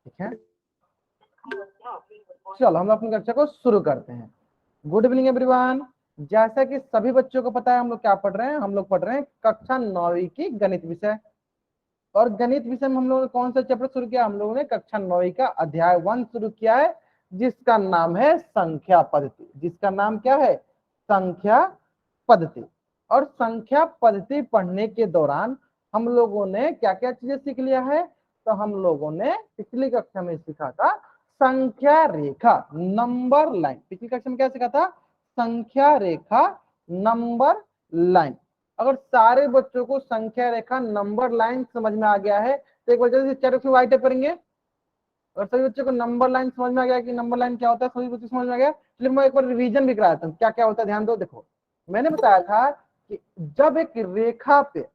ठीक है, चलो हम अपनी कक्षा को शुरू करते हैं। Good evening everyone. जैसा कि सभी बच्चों को पता है, हम लोग क्या पढ़ रहे हैं, हम लोग पढ़ रहे हैं कक्षा 9वीं की गणित विषय। और गणित विषय में हम लोगों ने कौन सा चैप्टर शुरू किया? हम लोगों ने कक्षा 9वीं का अध्याय 1 शुरू किया है, जिसका नाम है संख्या पद्धति। जिसका नाम क्या है? संख्या पद्धति। और संख्या पद्धति पढ़ने के दौरान हम लोगों ने क्या क्या चीजें सीख लिया है? तो हम लोगों ने पिछली कक्षा में सीखा था संख्या रेखा, नंबर लाइन। पिछली कक्षा में क्या सीखा था? संख्या रेखा, नंबर लाइन। अगर सारे बच्चों को संख्या रेखा, नंबर लाइन समझ में आ गया है तो एक बार जल्दी से चैट वाइट करेंगे। और सभी बच्चों को नंबर लाइन समझ में आ गया कि नंबर लाइन क्या होता है, सभी बच्चों समझ में आ गया। चलिए मैं एक बार रिवीजन भी कराता हूँ क्या क्या होता है, ध्यान दो। देखो, मैंने बताया था कि जब एक रेखा पे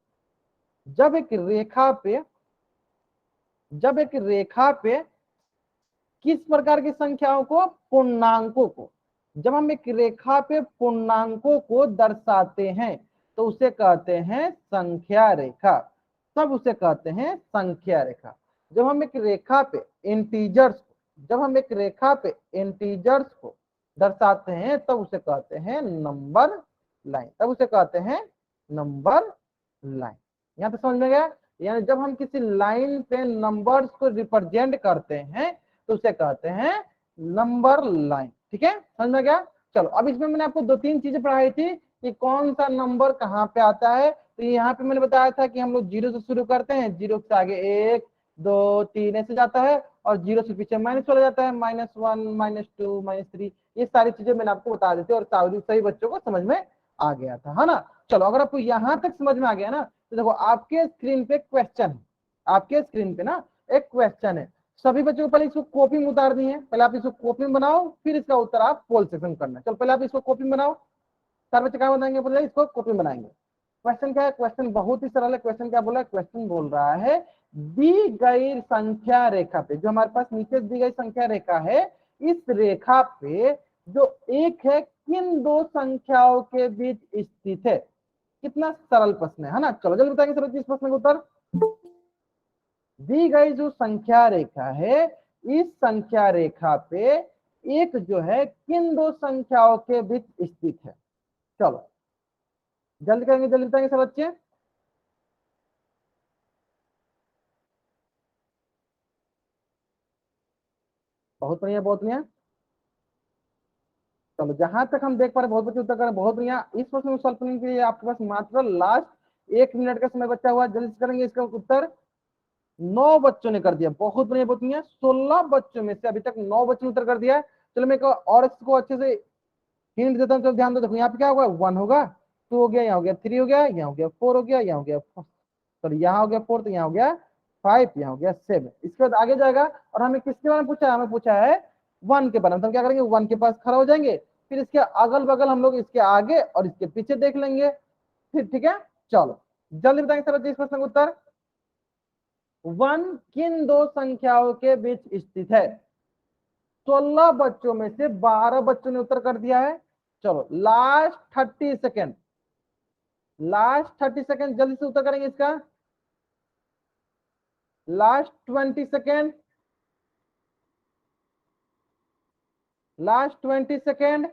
किस प्रकार की संख्याओं को? पूर्णांकों को। जब हम एक रेखा पे पूर्णांकों को दर्शाते हैं तो उसे कहते हैं संख्या रेखा। सब उसे कहते हैं संख्या रेखा। जब हम एक रेखा पे इंटीजर्स को दर्शाते हैं तब उसे कहते हैं नंबर लाइन। यहां तक समझ में गया? यानी जब हम किसी लाइन पे नंबर्स को रिप्रेजेंट करते हैं तो उसे कहते हैं नंबर लाइन। ठीक है, समझ में गया? चलो, अब इसमें मैंने आपको 2-3 चीजें पढ़ाई थी कि कौन सा नंबर कहाँ पे आता है। तो यहाँ पे मैंने बताया था कि हम लोग 0 से शुरू करते हैं, 0 से आगे 1 2 3 ऐसे जाता है, और 0 से पीछे माइनस चला जाता है, -1 -2 -3। ये सारी चीजें मैंने आपको बता दी थी और सही बच्चों को समझ में आ गया था, है ना। चलो, अगर आपको यहाँ तक समझ में आ गया ना तो देखो आपके स्क्रीन पे क्वेश्चन है। आपके स्क्रीन पे ना एक क्वेश्चन है। सभी बच्चों को पहले इसको कॉपी में उतार दिए। पहले आप इसको कॉपी में बनाओ, फिर इसका उत्तर आप पोल सेक्शन करना। चलो पहले आप इसको कॉपी में बनाओ। सारे बच्चे क्या बनाएंगे? बोले इसको कॉपी में बनाएंगे। क्वेश्चन क्या है? क्वेश्चन बहुत ही सरल है। क्वेश्चन क्या बोला? क्वेश्चन बोल रहा है दी गई संख्या रेखा पे, जो हमारे पास नीचे दी गई संख्या रेखा है, इस रेखा पे जो एक है किन दो संख्याओं के बीच स्थित है। कितना सरल प्रश्न है ना। चलो जल्दी बताएंगे सर इस प्रश्न का उत्तर। दी गई जो संख्या रेखा है, इस संख्या रेखा पे एक जो है किन दो संख्याओं के बीच स्थित है। चलो जल्दी करेंगे, जल्दी बताएंगे सब बच्चे। बहुत बढ़िया, बहुत बढ़िया। चलो जहां तक हम देख पा रहे बहुत बच्चे उत्तर कर रहे हैं, बहुत बढ़िया। इस प्रश्न को सॉल्व करने के लिए आपके पास मात्र लास्ट 1 मिनट का समय बचा हुआ है। जल्दी से करेंगे इसका उत्तर। 9 बच्चों ने कर दिया, बहुत बढ़िया, बहुत बढ़िया। 16 बच्चों में से अभी तक 9 बच्चों ने उत्तर कर दिया है। चलो मैं और इसको अच्छे से हिंट देता हूँ। चलो ध्यान दो, देखो यहाँ पे क्या होगा? 1 होगा, 2 हो गया, यहाँ हो गया 3 हो गया, यहाँ हो गया 4 हो गया, यहाँ हो गया सॉरी यहाँ हो गया 4, तो यहाँ हो गया 5, यहाँ हो गया 7। इसके बाद आगे जाएगा और हमें किसके बारे में पूछा है? हमें पूछा है 1 के बारे में। तो हम क्या करेंगे? 1 के पास खड़ा हो जाएंगे, फिर इसके अगल बगल हम लोग इसके आगे और इसके पीछे देख लेंगे फिर। ठीक है, चलो जल्दी बताएंगे सर इस प्रश्न का उत्तर। 1 किन दो संख्याओं के बीच स्थित है? 16 बच्चों में से 12 बच्चों ने उत्तर कर दिया है। चलो लास्ट 30 सेकेंड, जल्दी से उत्तर करेंगे इसका। Last 20 second, last 20 second,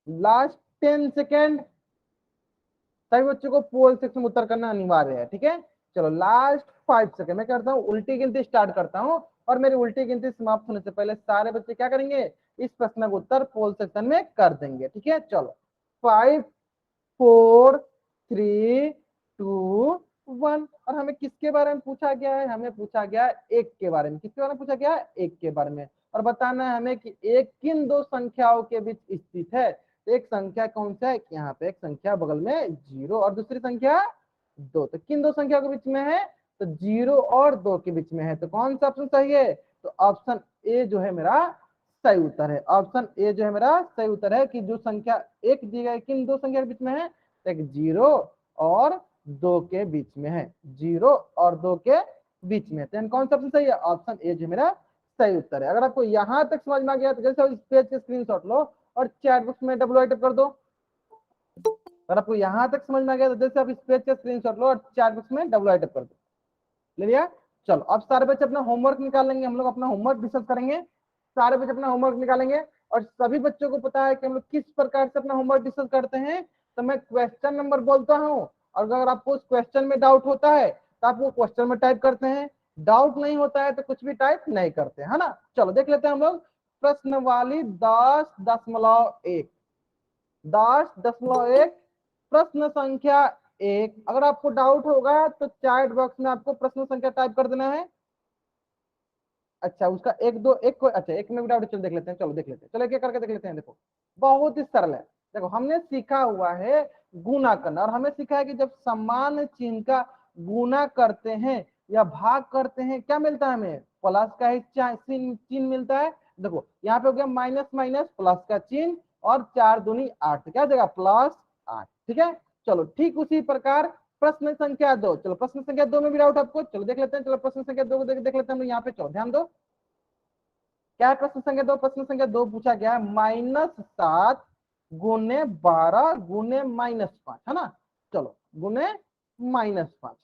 last 10 second. सभी बच्चों को पोल सेक्शन में उत्तर करना अनिवार्य है। ठीक है, चलो लास्ट 5 सेकेंड। मैं करता हूँ उल्टी गिनती स्टार्ट करता हूँ, और मेरी उल्टी गिनती समाप्त होने से पहले सारे बच्चे क्या करेंगे? इस प्रश्न का उत्तर पोल सेक्शन में कर देंगे। ठीक है, चलो 5 4 3 2 1। और हमें किसके बारे में पूछा गया है? हमें पूछा गया है 1 के बारे में। किसके बारे में पूछा गया है? 1 के बारे में। और बताना है हमें कि 1 किन दो संख्याओं के बीच स्थित है। एक संख्या कौन सा है? यहाँ पे एक संख्या बगल में 0 और दूसरी संख्या 2। तो किन दो संख्या के बीच में है? तो 0 और 2 के बीच में है। तो कौन सा ऑप्शन सही है? तो ऑप्शन ए जो है मेरा सही उत्तर है। ऑप्शन ए जो है मेरा सही उत्तर है कि जो संख्या 1 दी गई किन दो संख्या के बीच में है? एक 0 और 2 के बीच में है। 0 और 2 के बीच में। तो कौन सा ऑप्शन सही है? ऑप्शन ए जो मेरा सही उत्तर है। अगर आपको यहां तक समझ में आ गया तो जैसे इस पेज के स्क्रीनशॉट लो और चैट बॉक्स में डब्ल्यू आई कर दो। अगर आपको यहां तक समझ में आ गया तो जैसे आप इस पेज का स्क्रीनशॉट लो और चैट बॉक्स में डब्ल्यू आई कर दो। ले लिया। चलो अब सारे बच्चे अपना होमवर्क निकाल लेंगे, हम लोग अपना होमवर्क डिस्कस करेंगे, सारे बच्चे अपना होमवर्क निकालेंगे। और सभी बच्चों को पता है कि हम लोग किस प्रकार से अपना होमवर्क डिस्कस करते हैं। तो मैं क्वेश्चन नंबर बोलता हूँ, और अगर आपको उस क्वेश्चन में डाउट होता है तो आप वो क्वेश्चन में टाइप करते हैं, डाउट नहीं होता है तो कुछ भी टाइप नहीं करते, है ना। चलो देख लेते हैं हम लोग। प्रश्नावली 10.1, 10.1, प्रश्न संख्या 1। अगर आपको डाउट होगा तो चैट बॉक्स में आपको प्रश्न संख्या टाइप कर देना है। अच्छा उसका एक दो एक को, अच्छा एक में भी डाउट, चलो देख लेते हैं, चलो देख लेते हैं, चलो एक एक करके देख लेते हैं। देखो बहुत ही सरल है। देखो हमने सीखा हुआ है गुना करना, और हमें सीखा है कि जब समान चिन्ह का गुना करते हैं या भाग करते हैं क्या मिलता है हमें, प्लस का ही चिन्ह मिलता है। देखो यहाँ पे हो गया माइनस माइनस प्लस का चिन्ह, और 4 दूनी 8, तो क्या हो जाएगा +8, ठीक है। चलो ठीक उसी प्रकार प्रश्न संख्या 2, चलो प्रश्न संख्या 2 में भी डाउट आपको, चलो देख लेते हैं। चलो प्रश्न संख्या 2 को देख लेते हैं हम यहाँ पे। चलो ध्यान दो क्या है प्रश्न संख्या 2। प्रश्न संख्या 2 पूछा गया है -7 गुने 12 गुने -5, है ना। चलो गुने -5,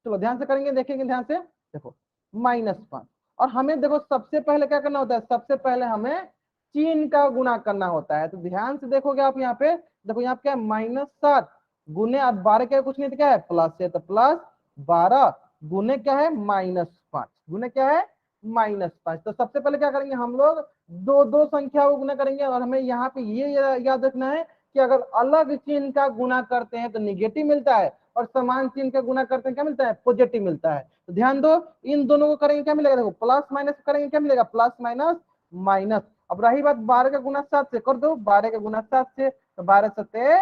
चलो ध्यान से करेंगे, देखेंगे ध्यान से। देखो -5, और हमें देखो सबसे पहले क्या करना होता है, सबसे पहले हमें चिन्ह का गुना करना होता है। तो ध्यान से देखोगे आप यहाँ पे, देखो यहाँ पे क्या है -7 गुने, अब 12 क्या कुछ नहीं तो क्या है प्लस है, तो +12 गुने क्या है -5, गुने क्या है -5। तो सबसे पहले क्या करेंगे हम लोग, दो दो संख्या को गुना करेंगे। और हमें यहाँ पे ये याद रखना है कि अगर अलग चिन्ह का गुना करते हैं तो निगेटिव मिलता है, और समान चिन्ह का गुना करते हैं क्या मिलता है, पॉजिटिव मिलता है। तो ध्यान दो इन दोनों को करेंगे क्या मिलेगा, देखो प्लस माइनस करेंगे क्या मिलेगा, प्लस माइनस माइनस। अब रही बात 12 का गुना 7 से, कर दो 12 का गुना 7 से, तो 12 सत्ते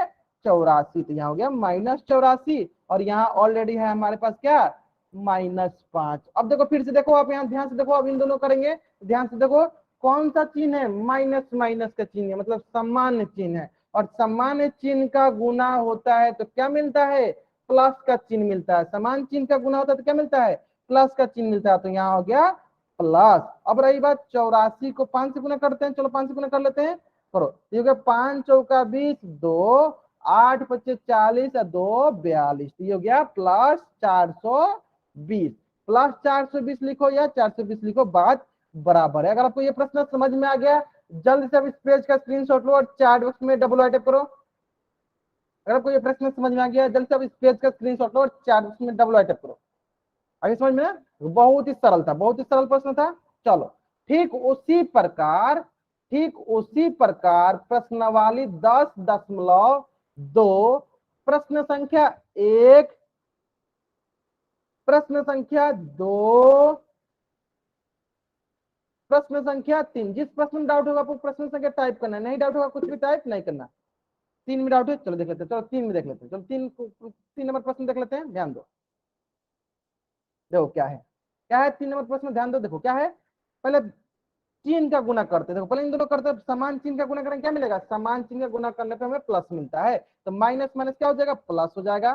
84, तो यहाँ हो गया -84, और यहाँ ऑलरेडी है हमारे पास क्या -5। अब देखो फिर से देखो आप यहाँ ध्यान से देखो, अब इन दोनों करेंगे, ध्यान से देखो कौन सा चिन्ह है, माइनस माइनस का चिन्ह है, मतलब समान चिन्ह है, और समान चिन्ह का गुना होता है तो क्या मिलता है, प्लस का चिन्ह मिलता है। समान चिन्ह का गुना होता है तो क्या मिलता है, प्लस का चिन्ह मिलता है, तो यहाँ हो गया प्लस। अब रही बात 84 को 5 से गुना करते हैं, चलो 5 से गुना कर लेते हैं, करो। ये हो गया 5 चौका 20, 2 8 पच्चे 40 और 2 42, ये हो गया +420, +420 लिखो या 420 लिखो, बात बराबर है। अगर आपको ये प्रश्न समझ में आ गया, जल्द से अब इस पेज का स्क्रीनशॉट लो और चैट बॉक्स में डबल टाइप करो। अगर आपको ये प्रश्न समझ में आ गया, जल्द से अब इस पेज का स्क्रीनशॉट लो और चैट बॉक्स में डबल टाइप करो। आगे समझ में, बहुत ही सरल था, बहुत ही सरल प्रश्न था। चलो ठीक उसी प्रकार प्रश्नावली 10.2, प्रश्न संख्या 1, प्रश्न संख्या 2, प्रश्न संख्या 3। जिस प्रश्न में डाउट होगा आपको प्रश्न संख्या टाइप करना है, नहीं डाउट होगा कुछ भी टाइप नहीं करना। 3 में डाउट है, चलो देख लेते हैं, चलो 3 में देख लेते हैं, चलो 3 नंबर प्रश्न देख लेते हैं, ध्यान दो। देखो क्या है 3 नंबर प्रश्न, ध्यान दो। देखो क्या है, पहले चिन्ह का गुना करते, देखो पहले इन दोनों करते हैं, समान चिन्ह का गुना करेंगे क्या मिलेगा, समान चिन्ह का गुना करने पे हमें प्लस मिलता है, तो माइनस माइनस क्या हो जाएगा, प्लस हो जाएगा।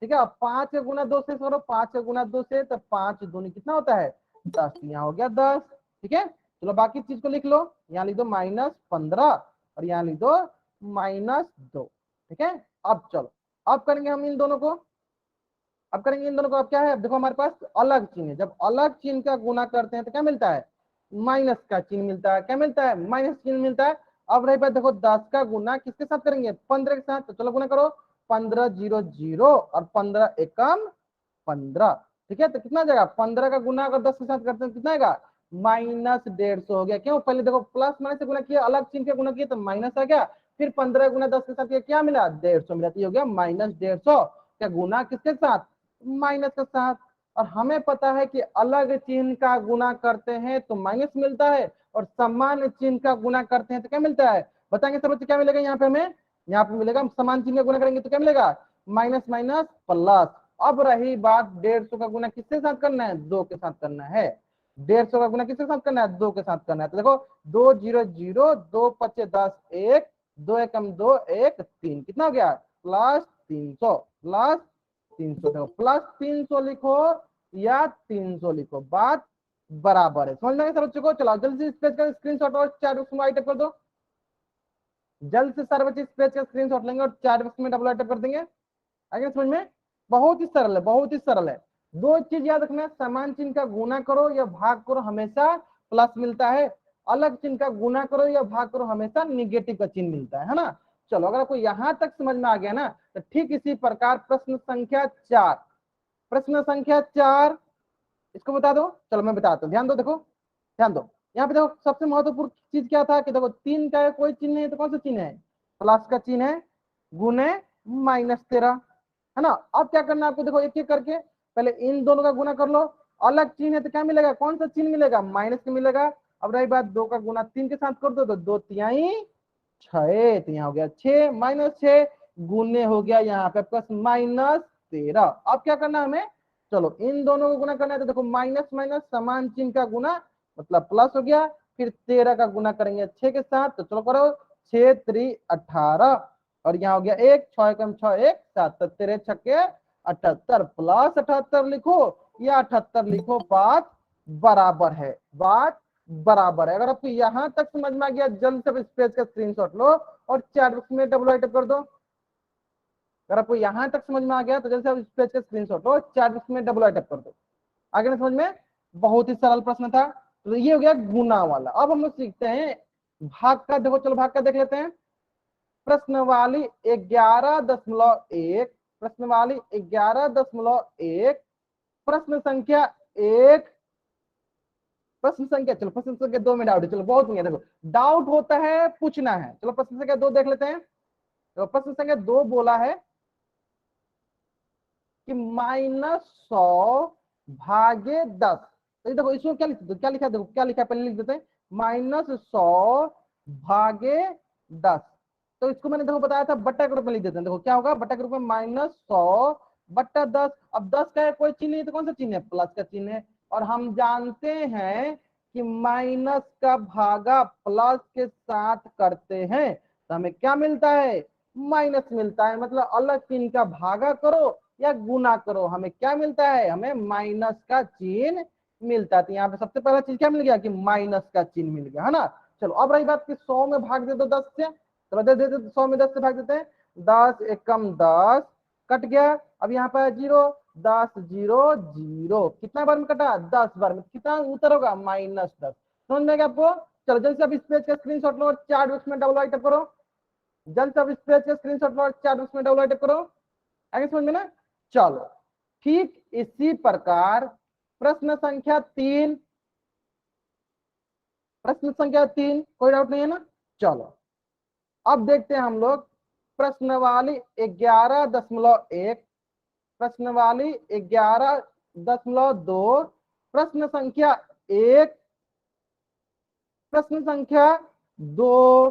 ठीक है, अब 5 का गुना 2 से करो, 5 का गुना 2 से, तो 5 दूनी कितना होता है 10, यहाँ हो गया 10। ठीक है, चलो बाकी चीज को लिख लो, यहाँ लिख दो -15 और यहाँ लिख दो -2। ठीक है, अब चलो अब करेंगे हम इन दोनों को, अब करेंगे इन दोनों को। अब क्या है, देखो हमारे पास अलग चिन्ह है, जब अलग चिन्ह का गुना करते हैं तो क्या मिलता है, माइनस का चिन्ह मिलता है, क्या मिलता है, माइनस चिन्ह मिलता है। अब रही बात देखो 10 का गुना किसके साथ करेंगे, 15 के साथ, तो चलो गुना करो, 15 0 0 और 15 एकम 15। ठीक है, तो कितना आ जाएगा, 15 का गुना अगर 10 के साथ करते हैं कितना आएगा, -150 हो गया। क्यों, पहले देखो प्लस माइनस से गुना किया, अलग चिन्ह के गुना किया तो माइनस आ गया, फिर 15 गुना 10 के साथ किया, क्या मिला 150 मिला, तो हो गया -150 क्या गुना किसके साथ, माइनस के साथ। और हमें पता है कि अलग चिन्ह का गुना करते हैं तो माइनस मिलता है, और समान चिन्ह का गुना करते हैं तो क्या मिलता है, बताएंगे सब बच्चे क्या मिलेगा यहाँ पे हमें, यहाँ पे मिलेगा समान चिन्ह का गुना करेंगे तो क्या मिलेगा, माइनस माइनस प्लस। अब रही बात 150 का गुना किसके साथ करना है, 2 के साथ करना है। 150 का गुना किसके साथ करना है, 2 के साथ करना है। तो देखो 2 0 0, 2 5 10 1, 2 एकम 2 1 3, कितना हो गया +300, +300। देखो +300 लिखो या 300 लिखो, बात बराबर है। समझ में सब बच्चों को, चलो जल्दी से इस पेज का स्क्रीनशॉट और चैट बॉक्स में टाइप कर दो। जल्द से सारे बच्चे इस पेज का स्क्रीनशॉट लेंगे और चैट बॉक्स में डबल टाइप कर देंगे। आगे समझ में, बहुत ही सरल है, बहुत ही सरल है। दो चीज याद रखना, समान चिन्ह का गुना करो या भाग करो हमेशा प्लस मिलता है, अलग चिन्ह का गुना करो या भाग करो हमेशा निगेटिव का चिन्ह मिलता है ना। चलो अगर आपको यहां तक समझ में आ गया ना, तो ठीक इसी प्रकार प्रश्न संख्या 4, प्रश्न संख्या 4 इसको बता दो। चलो मैं बताता हूँ, ध्यान दो, देखो ध्यान दो। यहाँ पे देखो सबसे महत्वपूर्ण चीज क्या था कि देखो 3 का कोई चिन्ह है तो कौन सा चिन्ह है, प्लस का चिन्ह है, गुने -13 है ना। अब क्या करना है आपको, देखो एक एक करके पहले इन दोनों का गुना कर लो, अलग चिन्ह है तो क्या मिलेगा, कौन सा चिन्ह मिलेगा, माइनस का मिलेगा। अब रही बात 2 का गुना 3 के साथ कर दो तो 2 तिहाई 6, तो यहाँ हो गया 6 -6 गुने हो गया यहाँ पे प्लस -13। अब क्या करना है हमें, चलो इन दोनों को गुना करना है तो देखो माइनस माइनस समान चिन्ह का गुना मतलब प्लस हो गया, फिर 13 का गुना करेंगे 6 के साथ, तो चलो करो 6 3 18 और यहाँ हो गया 1 6 कम 6 1 7 13 छक्के 78 प्लस 78 लिखो या 78 लिखो, बात बराबर है, बात बराबर है। अगर आपको यहां तक समझ में आ गया जल्द से इस पेज का स्क्रीनशॉट लो और चैट बॉक्स में डबल राइट कर दो। अगर आपको यहां तक समझ में आ गया तो जल्द से आप इस पेज का स्क्रीनशॉट लो, चैट बॉक्स में डबल राइट कर दो। आगे ना समझ में, बहुत ही सरल प्रश्न था। तो ये हो गया गुना वाला। अब हम लोग सीखते हैं भाग का। देखो चलो भाग का देख लेते हैं। प्रश्न वाली 11.1, प्रश्न वाली 11.1, प्रश्न संख्या 1, प्रश्न संख्या, चलो प्रश्न संख्या 2 में डाउट है, चलो बहुत नहीं है, देखो डाउट होता है पूछना है। चलो प्रश्न संख्या 2 देख लेते हैं। तो प्रश्न संख्या 2 बोला है कि -100 भागे 10। तो देखो इसमें क्या लिखा, क्या लिखा, देखो क्या लिखा पहले लिख देते हैं, -100 भागे 10। तो इसको मैंने देखो बताया था बट्टा के रूप में लिख देते हैं। देखो क्या होगा, बट्टा के रूप में -100 बट्टा 10। अब 10 का कोई चिन्ह है तो कौन सा चिन्ह है, प्लस का चिन्ह है। और हम जानते हैं कि माइनस का भागा प्लस के साथ करते हैं तो हमें क्या मिलता है, माइनस मिलता है। मतलब अलग चिन्ह का भागा करो या गुना करो, हमें क्या मिलता है, हमें माइनस का चिन्ह मिलता है। तो यहाँ पे सबसे पहला चीज क्या मिल गया कि माइनस का चिन्ह मिल गया, है ना। चलो अब रही बात कि 100 में भाग दे दो 10 से, तो दे देते 100 में 10 से भाग देते हैं, 10 एकम 10 कट गया। अब यहाँ पर 0 10 0 0, कितना बार में कटा, 10 बार में, कितना उत्तर होगा -10। समझ में गया आपको। चलो जल्दी से अब इस पेज का स्क्रीनशॉट लो, चार्ट बॉक्स में डबल राइट करो। जल्द से अब इस पेज का स्क्रीनशॉट लो, चार्ट बॉक्स में डबल राइट करो। आगे समझ में ना। चलो ठीक इसी प्रकार प्रश्न संख्या 3, प्रश्न संख्या 3 कोई डाउट नहीं है ना। चलो अब देखते हैं हम लोग प्रश्न वाली 11.1, प्रश्न वाली 11.2, प्रश्न संख्या 1, प्रश्न संख्या 2,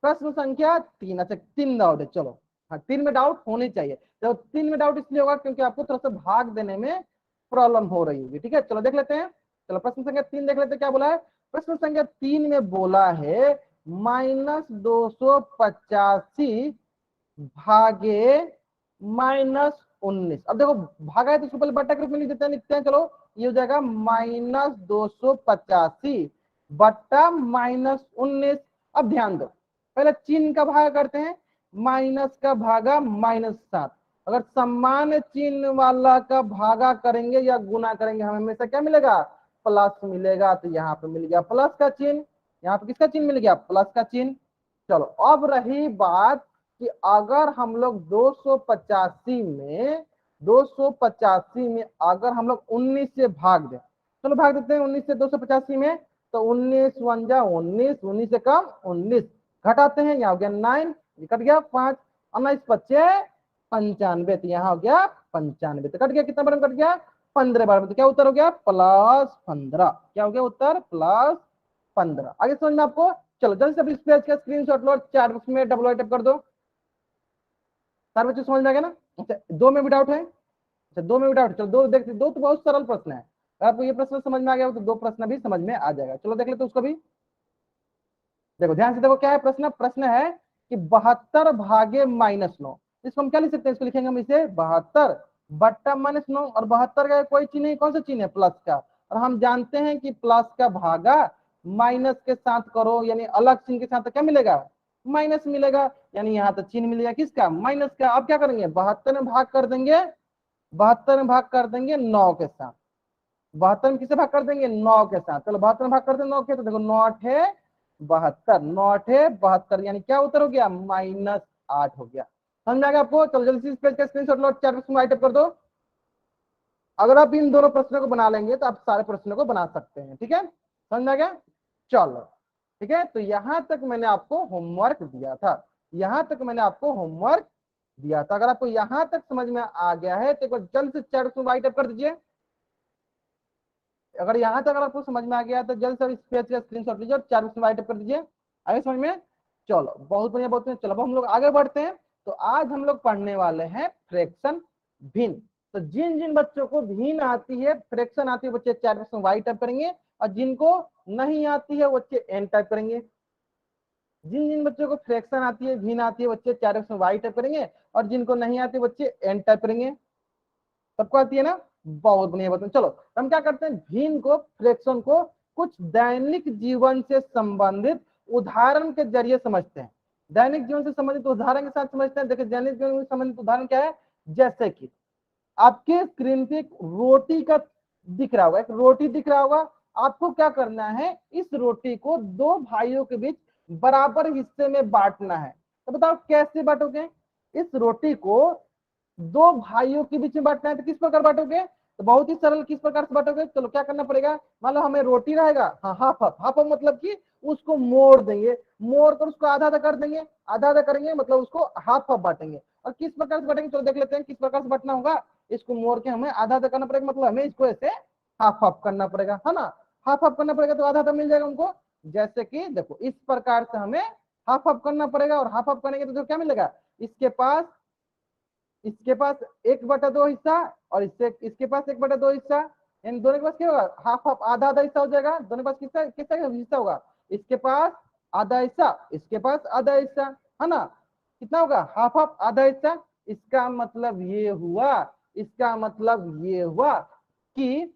प्रश्न संख्या 3। अच्छा 3 डाउट है, चलो हाँ 3 में डाउट होने चाहिए। तो 3 में डाउट इसलिए होगा क्योंकि आपको थोड़ा सा भाग देने में प्रॉब्लम हो रही होगी। ठीक है चलो देख लेते हैं। चलो प्रश्न संख्या 3 देख लेते हैं क्या बोला है। प्रश्न संख्या 3 में बोला है -285 भागे -19। अब देखो भागा है तो उसको पहले बट्टा के रूप में लिखते हैं। चलो ये हो जाएगा -285 बट्टा -19। अब ध्यान दो, पहले चिन्ह का भागा करते हैं, माइनस का भागा -7। अगर समान चिन्ह वाला का भागा करेंगे या गुना करेंगे हमें हमेशा क्या मिलेगा, प्लस मिलेगा। तो यहाँ पे मिल गया प्लस का चिन्ह, यहाँ पे किसका चिन्ह मिल गया, प्लस का चिन्ह। चलो अब रही बात कि अगर हम लोग 285 में अगर हम लोग 19 से भाग दें, चलो भाग देते हैं 19 से 285 में, तो 19 1 जा 19, 19 से कम 19 घटाते हैं, यहाँ हो गया 9, कट गया 5, 19 25 95, तो यहाँ हो गया 95, तो कट गया कितना बार में कट गया, 15 बार में। तो क्या उत्तर हो गया, +15। क्या हो गया उत्तर, +15। आगे समझ में आपको। चलो जल्दी से इस पेज का स्क्रीनशॉट लो, चैट बॉक्स में डबल राइट कर दो। सारे बच्चे समझ में आ गया ना। अच्छा 2 में भी डाउट है, अच्छा 2 में भी डाउट, चलो 2 देखते, 2 तो बहुत सरल प्रश्न है। अगर आपको ये प्रश्न समझ में आ गया तो 2 प्रश्न भी समझ में आ जाएगा। चलो देख लेते उसको भी। देखो ध्यान से देखो क्या है प्रश्न, प्रश्न है कि 72 भागे -9। इसको हम क्या लिख सकते हैं, इसको लिखेंगे हम इसे 72 बट्टा -9, और 72 का कोई चिन्ह नहीं, कौन सा चिन्ह है, प्लस का। और हम जानते हैं कि प्लस का भागा माइनस के साथ करो यानी अलग चिन्ह के साथ, तो क्या मिलेगा, माइनस मिलेगा। यानी यहाँ तो चिन्ह मिलेगा किसका, माइनस का। अब क्या करेंगे, 72 में भाग कर देंगे 72 में भाग कर देंगे 9 के साथ। 72 में किसे भाग कर देंगे? 9 के साथ। चलो 72 में भाग कर देंगे 9 के, तो देखो 9 8 72, 9 8 72, यानी क्या उत्तर हो गया? -8 हो गया। समझ आ गया आपको? चलो जल्दी से इस पेज का स्क्रीनशॉट लो, चैट बॉक्स में राइट अप कर दो। अगर आप इन दोनों प्रश्नों को बना लेंगे तो आप सारे प्रश्नों को बना सकते हैं। ठीक है, समझ आ गया? चलो ठीक है, तो यहां तक मैंने आपको होमवर्क दिया था, यहां तक मैंने आपको होमवर्क दिया था। अगर आपको यहां तक समझ में आ गया है तो एक बार जल्द से चैट को राइट अप कर दीजिए। अगर यहां तक अगर आपको समझ में आ गया तो जल्द से इस पेज का स्क्रीनशॉट लीजिए और चैट में राइट अप कर दीजिए। आगे समझ में? चलो बहुत बढ़िया, बहुत बढ़िया। चलो अब हम लोग आगे बढ़ते हैं। तो आज हम लोग पढ़ने वाले हैं फ्रैक्शन भिन्न। तो जिन जिन बच्चों को भिन्न आती है, फ्रैक्शन आती है, बच्चे चैट में वाई टाइप करेंगे, और जिनको नहीं आती है बच्चे एन टाइप करेंगे। जिन जिन बच्चों को फ्रैक्शन आती है, भिन्न आती है, बच्चे चैट में वाई टाइप करेंगे, और जिनको नहीं आती बच्चे एन टाइप करेंगे। सबको आती है ना? बहुत बढ़िया, बताओ। चलो हम क्या करते हैं, भिन्न को, फ्रैक्शन को कुछ दैनिक जीवन से संबंधित उदाहरण के जरिए समझते हैं। दैनिक जीवन से संबंधित उदाहरण के साथ समझते हैं। देखिए दैनिक जीवन से संबंधित उदाहरण क्या है? जैसे कि आपके स्क्रीन पे एक रोटी का दिख रहा होगा, एक रोटी दिख रहा होगा। आपको क्या करना है, इस रोटी को दो भाइयों के बीच बराबर हिस्से में बांटना है। तो बताओ कैसे बांटोगे? इस रोटी को दो भाइयों के बीच में बांटना है, तो किस प्रकार बांटोगे? तो बहुत ही सरल, किस प्रकार से बांटोगे? चलो क्या करना पड़ेगा, मान लो हमें रोटी रहेगा, हाँ हाफ हाफ, हाफ मतलब कि उसको मोड़ देंगे, मोड़ कर उसको आधा आधा कर देंगे, आधा आधा करेंगे मतलब उसको हाफ हाफ बांटेंगे। और किस प्रकार से बांटेंगे, चलो देख लेते हैं किस प्रकार से बांटना होगा। इसको मोड़ के हमें आधा आधा करना पड़ेगा, मतलब हमें इसको ऐसे हाफ हाफ करना पड़ेगा, है ना? हाफ हाफ करना पड़ेगा तो आधा आधा मिल जाएगा हमको। जैसे कि देखो इस प्रकार से हमें हाफ हाफ करना पड़ेगा, और हाफ हाफ करेंगे तो क्या मिलेगा? इसके पास 1/2 हिस्सा, और इससे इसके पास 1/2 हिस्सा, इन दोनों के पास क्या होगा? हाफ हाफ, आधा आधा हिस्सा हो जाएगा। दोनों के पास किसका किसका हिस्सा होगा? इसके पास आधा हिस्सा, इसके पास आधा हिस्सा, है ना? कितना होगा? हाफ हाफ, आधा हिस्सा। इसका मतलब ये हुआ, इसका मतलब ये हुआ कि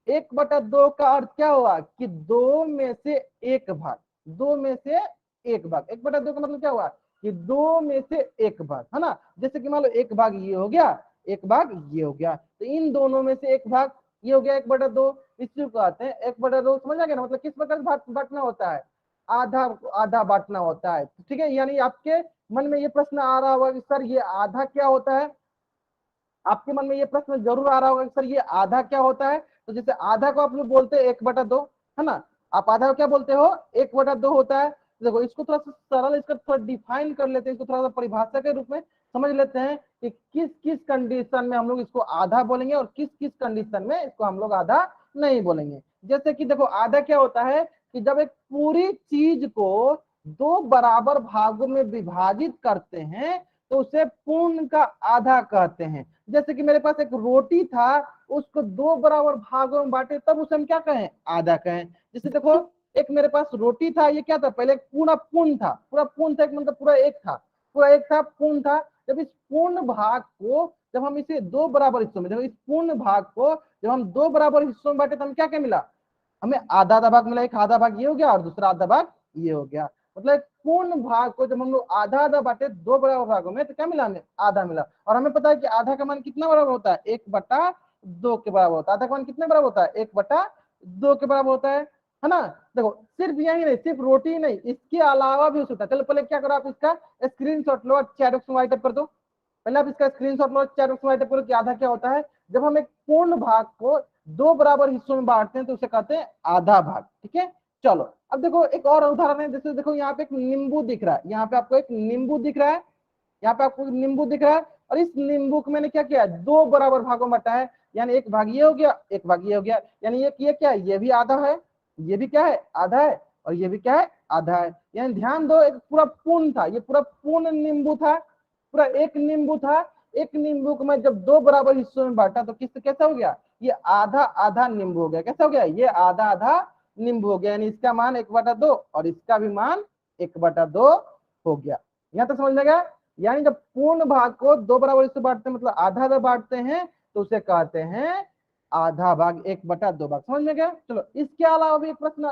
1/2 का अर्थ क्या हुआ? कि 2 में से 1 भाग, 2 में से 1 भाग। 1/2 का मतलब क्या हुआ? कि 2 में से 1 भाग, है ना? जैसे कि मान लो 1 भाग ये हो गया, 1 भाग ये हो गया, तो इन दोनों में से 1 भाग ये हो गया 1/2। इसी को कहते हैं 1/2। समझ आ गया ना? मतलब किस प्रकार से बांटना होता है? आधा आधा बांटना होता है। ठीक है, यानी आपके मन में ये प्रश्न आ रहा होगा कि सर ये आधा क्या होता है? आपके मन में ये प्रश्न जरूर आ रहा होगा कि सर ये आधा क्या होता है? तो जैसे आधा को आप लोग बोलते हैं 1/2, है ना? आप आधा को क्या बोलते हो? 1/2 होता है। देखो इसको थोड़ा सा सरल, इसका थोड़ा डिफाइन कर लेते हैं, इसको थोड़ा सा परिभाषा के रूप में समझ लेते हैं कि किस किस कंडीशन में हम लोग इसको आधा बोलेंगे और किस किस कंडीशन में इसको हम लोग आधा नहीं बोलेंगे। जैसे कि देखो आधा क्या होता है कि जब एक पूरी चीज को दो बराबर भागों में विभाजित करते हैं तो उसे पूर्ण का आधा कहते हैं। जैसे कि मेरे पास एक रोटी था, उसको दो बराबर भागों में बांटे, तब उसे हम क्या कहें? आधा कहें। जैसे देखो एक मेरे पास रोटी था, ये क्या था? पहले पूरा पूर्ण था, पूरा पूर्ण था, एक मतलब पूरा एक था, पूरा एक था, पूर्ण था। जब इस पूर्ण भाग को जब हम इसे दो बराबर हिस्सों में, जब इस पूर्ण भाग को जब हम दो बराबर हिस्सों में बांटे तो हमें क्या क्या मिला? हमें आधा आधा भाग मिला। एक आधा भाग ये हो गया और दूसरा आधा भाग ये हो गया। मतलब पूर्ण भाग को जब हम लोग आधा आधा बांटे दो बराबर भागों में तो क्या मिला? हमें आधा मिला। और हमें पता है कि आधा का मान कितना बराबर होता है? 1/2 के बराबर होता है। आधा का मान कितने बराबर होता है? 1/2 के बराबर होता है ना? देखो सिर्फ यही नहीं, सिर्फ रोटी ही नहीं, इसके अलावा भी हो सकता है। चलो पहले क्या करो, आप इसका स्क्रीनशॉट लो और चैट बॉक्स में राइट अप कर दो। पहले आप इसका स्क्रीनशॉट लो, चैट बॉक्स में राइट अप करो कि आधा क्या होता है। जब हम एक पूर्ण भाग को दो बराबर हिस्सों में बांटते हैं तो उसे कहते हैं आधा भाग। ठीक है, चलो अब देखो एक और उदाहरण है। जैसे देखो यहाँ पे एक नींबू दिख रहा है, यहाँ पे आपको एक नींबू दिख रहा है, यहाँ पे आपको नींबू दिख रहा है, और इस नींबू को मैंने क्या किया? दो बराबर भागों में बांटा है। यानी एक भाग ये हो गया, एक भाग ये हो गया। यानी ये क्या है? ये भी आधा है, ये भी क्या है? आधा है, और ये भी क्या है? आधा है। यानी ध्यान दो, एक पूरा पूर्ण था, ये पूरा पूर्ण नींबू था, पूरा एक नींबू था। एक नींबू को मैं जब दो बराबर हिस्सों में बांटा तो किस कैसा हो गया? ये आधा आधा नींबू हो गया। कैसा हो गया? ये आधा आधा नींबू हो गया। यानी इसका मान 1/2 और इसका भी मान 1/2 हो गया। यहाँ तो समझ में गया? यानी जब पूर्ण भाग को दो बराबर हिस्से बांटते हैं, मतलब आधा आधा बांटते हैं, तो उसे कहते हैं आधा भाग, 1/2 भाग। समझ में गया? चलो इसके अलावा भी एक प्रश्न,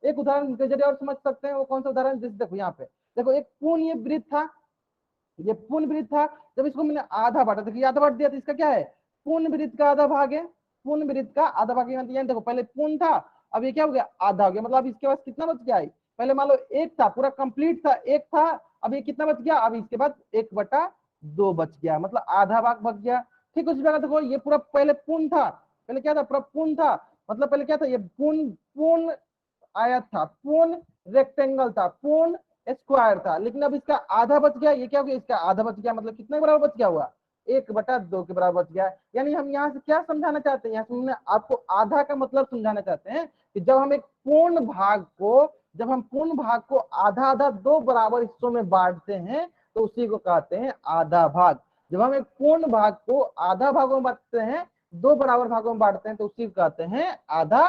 एक उदाहरण के जरिए और समझ सकते हैं। वो कौन सा उदाहरण? जैसे देखो यहाँ पे, देखो एक पूर्ण ये वृत्त था, ये पूर्ण वृत्त था। जब इसको मैंने आधा बांटा, देखिए आधा बांट दिया तो इसका क्या है? पूर्ण वृत्त का आधा भाग है, पूर्ण वृत्त का आधा भाग है। देखो पहले पूर्ण था, अब ये क्या हो गया, आधा हो गया। मतलब इसके पास कितना बच गया है, पहले मान लो एक था, पूरा कंप्लीट था, एक था, अब ये कितना बच गया, अब इसके बाद 1/2 बच गया, मतलब आधा भाग बच गया। ठीक उसी प्रकार देखो ये पूरा पहले पूर्ण था, पहले क्या था, पूरा पूर्ण था, मतलब पहले क्या था, ये पूर्ण पूर्ण आयत था, पूर्ण रेक्टेंगल था, पूर्ण स्क्वायर था, लेकिन अब इसका आधा बच गया। ये क्या हो गया, इसका आधा बच गया, मतलब कितने बराबर बच गया हुआ, 1/2 के बराबर बच गया। यानी हम यहाँ से क्या समझाना चाहते हैं, यहाँ से हमने आपको आधा का मतलब समझाना चाहते हैं कि जब हम एक पूर्ण भाग को, जब हम पूर्ण भाग को आधा आधा 2 बराबर हिस्सों में बांटते हैं तो उसी को कहते हैं आधा भाग। जब हम एक पूर्ण भाग को आधा भागों में बांटते हैं, 2 बराबर भागों में बांटते हैं तो उसी को कहते हैं आधा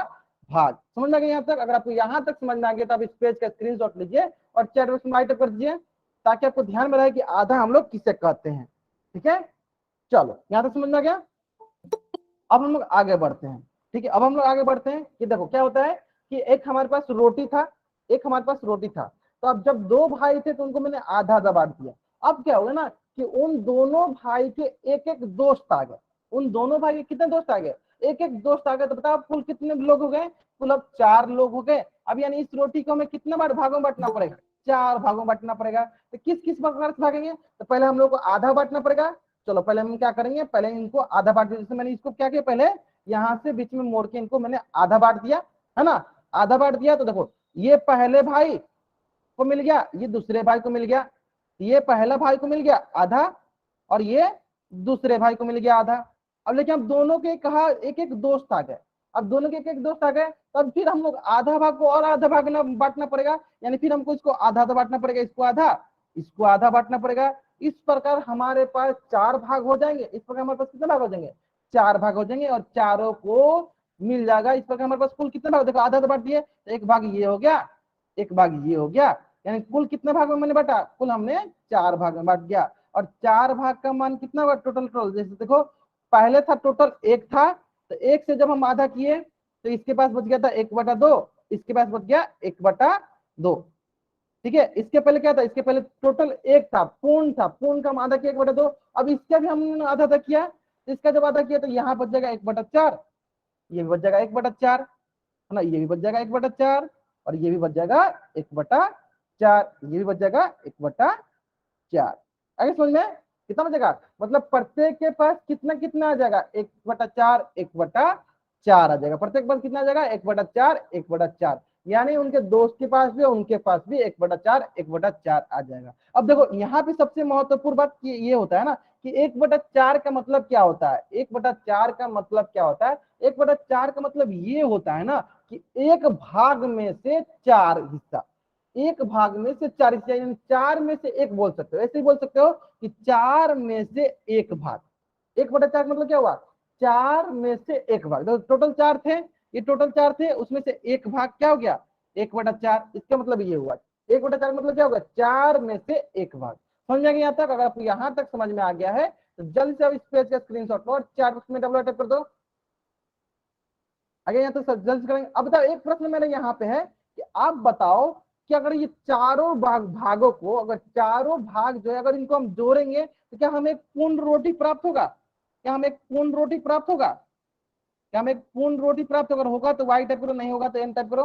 भाग। समझ में आ गया यहाँ तक? अगर आपको यहाँ तक समझ में आ गया तो आप इस पेज का स्क्रीनशॉट लीजिए और चैट बॉक्स में राइट कर दीजिए, ताकि आपको ध्यान में रहे कि आधा हम लोग किसे कहते हैं। ठीक है, चलो यहाँ तक समझ में आ गया। अब हम लोग आगे बढ़ते हैं। ठीक है, अब हम लोग आगे बढ़ते हैं कि देखो क्या होता है कि एक हमारे पास रोटी था, एक हमारे पास रोटी था, तो अब जब 2 भाई थे तो उनको मैंने आधा आधा बांट दिया। अब क्या होगा ना कि उन दोनों भाई के एक एक दोस्त आ गए, उन दोनों भाई के कितने दोस्त आ गए, एक एक दोस्त आ गए। तो बताओ कुल कितने लोग हो गए, कुल अब 4 लोग हो गए। अब यानी इस रोटी को हमें कितने बार भागों में बांटना पड़ेगा, 4 भागों में बांटना पड़ेगा। तो किस किस प्रकार से भागेंगे, तो पहले हम लोग को आधा बांटना पड़ेगा। चलो पहले हम क्या करेंगे, पहले इनको आधा बांट दिया। जैसे मैंने इसको क्या किया, पहले यहाँ से बीच में मोड़ के इनको मैंने आधा बांट दिया, है ना, आधा बांट दिया। तो देखो ये पहले भाई को मिल गया, ये दूसरे भाई को मिल गया, ये पहला भाई को मिल गया आधा और ये दूसरे भाई को मिल गया आधा। अब लेकिन अब दोनों के कहा एक एक दोस्त आ गए, अब दोनों के एक एक दोस्त आ गए, तब फिर हम लोग आधा भाग को और आधा भाग बांटना पड़ेगा। यानी फिर हमको इसको आधा आधा बांटना पड़ेगा, इसको आधा, इसको आधा बांटना पड़ेगा। इस प्रकार हमारे पास 4 भाग हो जाएंगे। इस प्रकार हमारे पास कितने भाग हो जाएंगे, 4 भाग हो जाएंगे और चारों को मिल जाएगा। इस प्रकार हमारे पास कुल कितने भाग, देखो आधा आधा बांट दिए, तो एक भाग ये हो गया, एक भाग ये हो गया, यानी कुल कितने भाग में मैंने बांटा, कुल हमने 4 भाग में बांट दिया। और 4 भाग का मान कितना हुआ टोटल, टोटल जैसे देखो पहले था टोटल 1 था, तो 1 से जब हम आधा किए तो इसके पास बच गया था 1/2, इसके पास बच गया 1/2। ठीक है, इसके पहले क्या था, इसके पहले टोटल 1 था, पूर्ण था, पूर्ण का हम आधा किया 1/2। अब इसका भी हमने आधा आधा किया, इसका जब आधा किया तो यहाँ बच जाएगा 1/4, ये भी बच जाएगा 1/4, है ना, ये भी बच जाएगा 1/4 और ये भी बच जाएगा 1/4, ये भी बच जाएगा 1/4। आगे समझ में कितना बचेगा, मतलब प्रत्येक के पास कितना कितना आ जाएगा, 1/4 1/4 आ जाएगा, प्रत्येक पास कितना आ जाएगा 1/4 1/4। यानी उनके दोस्त के पास भी, उनके पास भी 1/4 1/4 आ जाएगा। अब देखो यहाँ पे सबसे महत्वपूर्ण बात ये होता है ना कि 1/4 का मतलब क्या होता है, 1/4 का मतलब क्या होता है, 1/4 का मतलब ये होता है ना कि एक भाग में से 4 हिस्सा, एक भाग में से 4 हिस्सा, यानी 4 में से 1 बोल सकते हो, ऐसे ही बोल सकते हो कि 4 में से 1 भाग। 1/4 मतलब क्या हुआ, 4 में से 1 भाग। तो टोटल 4 थे, ये टोटल 4 थे, उसमें से 1 भाग क्या हो गया 1/4। इसका मतलब ये हुआ 1/4 मतलब क्या होगा, 4 में से 1 भाग। समझ में आ गया यहाँ तक? अगर आपको यहाँ तक समझ में आ गया है तो जल्द से अब इस पेज का स्क्रीनशॉट लो और चैट बॉक्स में डबल टाइप कर दो। आगे यहाँ तो जल्द से करेंगे। अब बताओ एक प्रश्न मेरे यहाँ पे है कि आप बताओ कि अगर ये चारों भागों को, अगर चारों भाग जो है अगर इनको हम जोड़ेंगे तो क्या हमें एक पूर्ण रोटी प्राप्त होगा, क्या हमें एक पूर्ण रोटी प्राप्त होगा, क्या हमें एक पूर्ण रोटी प्राप्त अगर होगा तो वाई टाइप करो, नहीं होगा तो एन टाइप करो।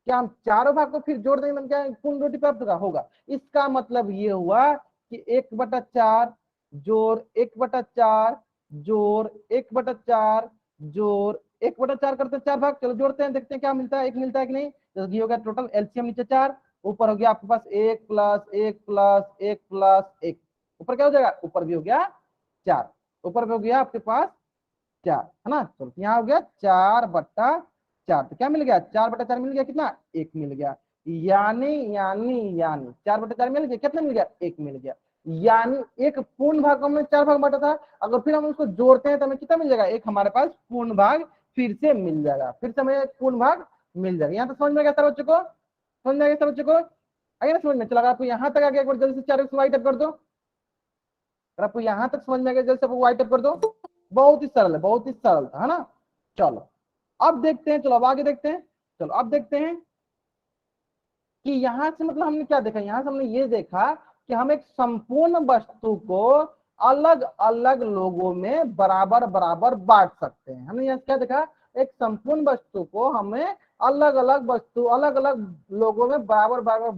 क्या हम चारों भाग को फिर जोड़ देंगे तो क्या पूर्ण रोटी प्राप्त होगा, होगा। इसका मतलब ये हुआ कि 1/4 जोड़ 1/4 जोड़ 1/4 जोड़ 1/4 करते 4 भाग, चलो जोड़ते हैं देखते हैं क्या मिलता है, 1 मिलता है कि नहीं। तो ये हो गया टोटल एलसीएम नीचे 4, ऊपर हो गया आपके पास 1 + 1 + 1 + 1, ऊपर क्या हो जाएगा, ऊपर भी हो गया 4, ऊपर भी हो गया आपके पास 4, है ना। चलो यहाँ हो गया 4/4, तो क्या मिल गया 4/4 मिल गया, कितना 1 मिल गया। यानी यानी यानी 4/4 मिल गया, कितना मिल गया 1 मिल गया। यानी एक पूर्ण भाग को हमने 4 भाग बांटा था, अगर फिर हम उसको जोड़ते हैं तो हमें कितना मिल जाएगा, एक हमारे पास पूर्ण भाग फिर से मिल जाएगा, फिर से हमें पूर्ण भाग मिल जाएगा। यहाँ तो समझ में गया सर बच्चों को, समझ में गया सर बच्चों को, आगे ना समझ में चला। आपको यहाँ तक आ गया, एक बार जल्दी से 4 वाइट अप कर दो। अगर आपको यहाँ तक समझ में आ गया जल्दी से वाइट अप कर दो। बहुत ही सरल है, बहुत ही सरल था, है ना। चलो अब देखते हैं, चलो अब आगे देखते हैं। चलो अब देखते हैं कि यहां से मतलब हमने क्या देखा, यहां से हमने ये देखा कि हम एक संपूर्ण वस्तु को अलग अलग लोगों में बराबर बराबर बांट सकते हैं। हमने यहाँ क्या देखा, एक संपूर्ण वस्तु को हमें अलग अलग वस्तु अलग अलग लोगों में बराबर बराबर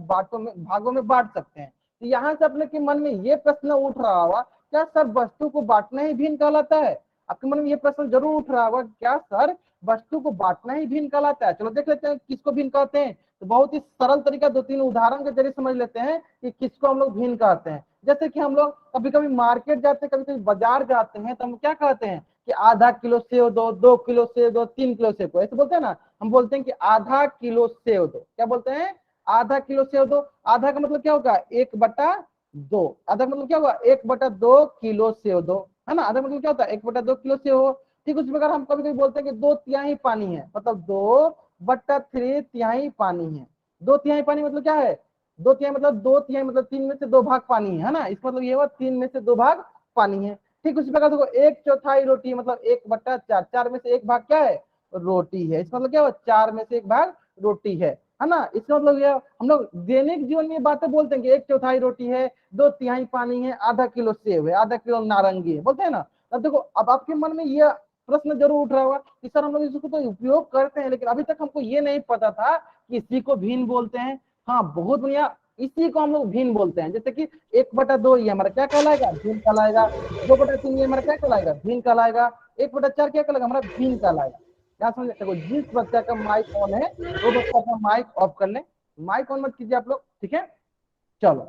भागों में बांट सकते हैं। तो यहाँ से अपने के मन में ये प्रश्न उठ रहा होगा, क्या सर वस्तु को बांटना ही भिन्न कहलाता है? आपके मन में ये प्रश्न जरूर उठ रहा होगा, क्या सर वस्तु को बांटना ही भिन्न कहलाता है? चलो देख लेते हैं किसको भिन्न कहते हैं। तो बहुत ही सरल तरीका 2-3 उदाहरण के जरिए समझ लेते हैं कि किसको हम लोग भिन्न कहते हैं। जैसे कि हम लोग कभी कभी मार्केट जाते हैं, कभी कभी बाजार जाते हैं, तो हम क्या कहते हैं कि आधा किलो सेव दो, 2 किलो सेव दो, 3 किलो सेव दो, ऐसे बोलते हैं ना। हम बोलते हैं कि आधा किलो सेव दो। क्या बोलते हैं? आधा किलो सेव दो। आधा का मतलब क्या होगा? 1/2। आधा का मतलब क्या होगा? 1/2 किलो सेव दो, है ना। आधा मतलब क्या होता है? 1/2 किलो सेव हो। ठीक उसी प्रकार हम कभी कभी बोलते हैं कि 2/3 पानी है, मतलब 2/3 पानी है। 2/3 पानी मतलब क्या है? 2/3 मतलब 2/3 मतलब 3 में से 2 भाग पानी है ना। इसका मतलब ये हुआ 3 में से 2 भाग पानी है। ठीक उसी प्रकार देखो 1/4 रोटी मतलब 1/4, 4 में से 1 भाग क्या है? रोटी है। इसका मतलब क्या हुआ? 4 में से 1 भाग रोटी है ना। इसका मतलब ये हम लोग दैनिक जीवन में बातें बोलते हैं कि 1/4 रोटी है, 2/3 पानी है, आधा किलो सेब है, आधा किलो नारंगी है, बोलते हैं ना। अब देखो, अब आपके मन में ये प्रश्न जरूर उठ रहा होगा कि सर हम लोग इसको तो उपयोग करते हैं, लेकिन अभी तक हमको ये नहीं पता था कि इसी को भिन्न बोलते हैं। हाँ, बहुत बढ़िया, इसी को हम लोग भिन्न बोलते हैं। जैसे कि 1/2 ये हमारा क्या कहलाएगा? भिन्न कहलाएगा। 2/3 ये हमारा क्या कहलाएगा? भिन्न कहलाएगा। 1/4 क्या कहलाएगा? हमारा भिन्न कहलाएगा। क्या समझ? देखो, जिस बच्चा का माइक ऑन है वो बच्चा का माइक ऑफ कर ले। माइक ऑन मत कीजिए आप लोग, ठीक है। चलो,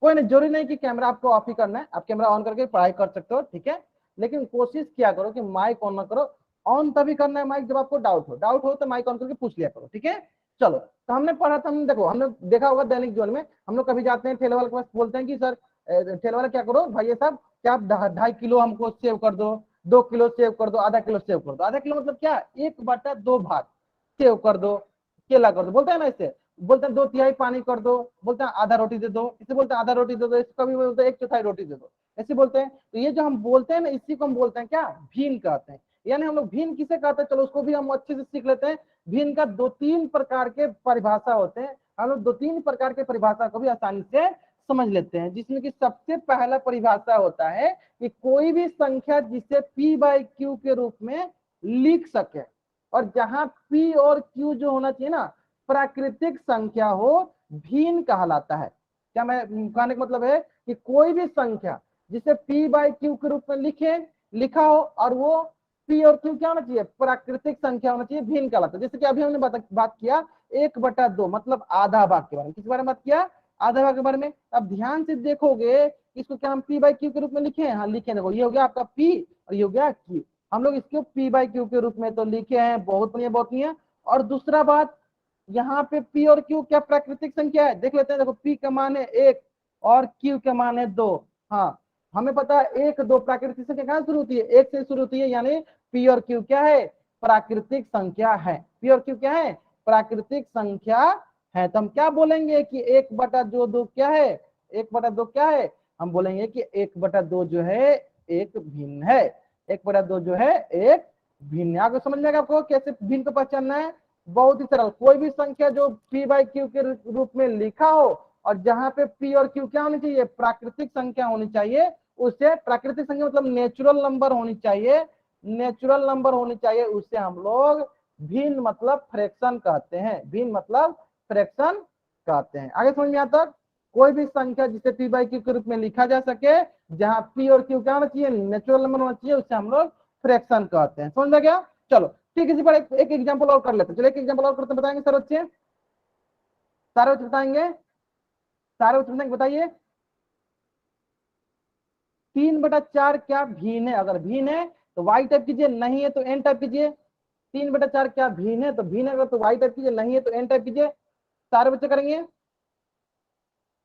कोई नहीं, जरूरी नहीं कि कैमरा आपको ऑफ ही करना है, आप कैमरा ऑन करके पढ़ाई कर सकते हो, ठीक है। लेकिन कोशिश किया करो कि माइक ऑन ना करो। ऑन तभी करना है माइक जब आपको डाउट हो तो माइक ऑन करके पूछ लिया करो, ठीक है। चलो, तो हमने पढ़ा था, हमने देखो, हमने देखा होगा दैनिक जीवन में हम लोग कभी जाते हैं ठेले वाले के पास, बोलते हैं कि सर ठेले वाला क्या करो भाई साहब, क्या आप 2.5 किलो हमको सेव कर दो, 2 किलो सेव कर दो, आधा किलो सेव कर दो। आधा किलो मतलब क्या? 1/2 भाग सेव कर दो, केला कर दो, बोलते हैं ना। इससे बोलते हैं 2/3 पानी कर दो, बोलते हैं आधा रोटी दे दो, इसे बोलते हैं आधा रोटी दे दो, इसको कभी बोलते हैं 1/4 रोटी दे दो, ऐसे बोलते हैं। तो ये जो हम बोलते हैं ना, इसी को हम बोलते हैं क्या? भिन्न कहते हैं। यानी हम लोग भिन्न किसे कहते हैं, चलो उसको भी हम अच्छे से सीख लेते हैं। भिन्न का 2-3 प्रकार के परिभाषा होते हैं। हम लोग 2-3 प्रकार के परिभाषा को भी आसानी से समझ लेते हैं, जिसमें कि सबसे पहला परिभाषा होता है कि कोई भी संख्या जिसे P/Q के रूप में लिख सके, और जहां P और Q जो होना चाहिए ना, प्राकृतिक संख्या हो, भिन्न कहलाता है। क्या मैं कहने का मतलब है कि कोई भी संख्या जिसे P/Q के रूप में लिखा हो, और वो P और Q क्या होना चाहिए? प्राकृतिक संख्या होना चाहिए, भिन्न कहलाता है। जैसे कि अभी हमने बात किया 1/2 मतलब आधा भाग के बारे में। किस बारे में बात किया? आधा भाग के बारे में। अब ध्यान से देखोगे, इसको क्या हम P/Q के रूप में लिखे हैं? हाँ लिखे। देखो, ये हो गया आपका P और ये हो गया Q। हम लोग इसको P/Q के रूप में तो लिखे हैं, बहुत बढ़िया बहुत बढ़िया। और दूसरा बात, यहाँ पे P और Q क्या प्राकृतिक संख्या है? देख लेते हैं। देखो, P का मान है 1 और Q का मान है 2। हाँ, हमें पता है 1, 2 प्राकृतिक संख्या कहां शुरू होती है? 1 से शुरू होती है, यानी P और Q क्या है? प्राकृतिक संख्या है। P और Q क्या है? प्राकृतिक संख्या है। तो हम क्या बोलेंगे कि 1/2 क्या है? 1/2 क्या है? हम बोलेंगे कि 1/2 जो है एक भिन्न है। 1/2 जो है एक भिन्न। आगे समझ में आएगा आपको कैसे भिन्न को पहचानना है? बहुत ही सरल। कोई भी संख्या जो P/Q के रूप में लिखा हो, और जहां पे P और Q क्या होनी चाहिए? प्राकृतिक संख्या होनी चाहिए। उससे प्राकृतिक संख्या मतलब नेचुरल नंबर होनी चाहिए, नेचुरल नंबर होनी चाहिए। उससे हम लोग भिन्न मतलब फ्रैक्शन कहते हैं, भिन्न मतलब फ्रैक्शन कहते हैं। आगे समझ में आता? कोई भी संख्या जिसे P/Q के रूप में लिखा जा सके, जहां P और Q क्या होना चाहिए? नेचुरल नंबर होना चाहिए, उससे हम लोग फ्रैक्शन कहते हैं। समझ में गया? चलो ठीक है, इसी पर एक एग्जांपल और कर लेते हैं। चलो एक एग्जांपल और करते हैं, बताएंगे सर बच्चे? सारे बच्चे बताएंगे? सारे बच्चे बताइए। 3/4 क्या भिन्न है? अगर भिन्न है तो वाई टाइप कीजिए, नहीं है तो एन टाइप कीजिए। 3/4 क्या भिन्न है? तो भिन्न है अगर तो वाई टाइप कीजिए, नहीं है तो एन टाइप कीजिए। सारे बच्चे करेंगे?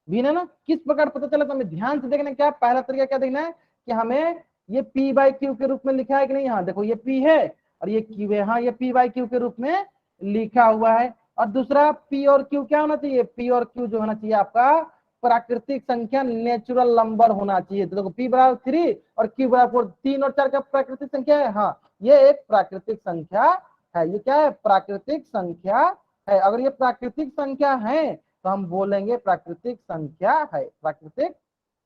भिन्न है ना? किस प्रकार पता चला? तो हमें ध्यान से देखना। क्या पहला तरीका क्या देखना है कि हमें ये P/Q के रूप में लिखा है कि नहीं। हाँ देखो, ये P है और ये Q है। हाँ, ये P/Q के रूप में लिखा हुआ है। और दूसरा, P और Q क्या होना चाहिए? P और Q जो होना चाहिए आपका प्राकृतिक संख्या, नेचुरल नंबर होना चाहिए। तो देखो, P/3 और Q/4, 3 और 4 का प्राकृतिक संख्या है। हाँ, ये एक प्राकृतिक संख्या है। ये क्या है? प्राकृतिक संख्या है। अगर ये प्राकृतिक संख्या है तो हम बोलेंगे प्राकृतिक संख्या है, प्राकृतिक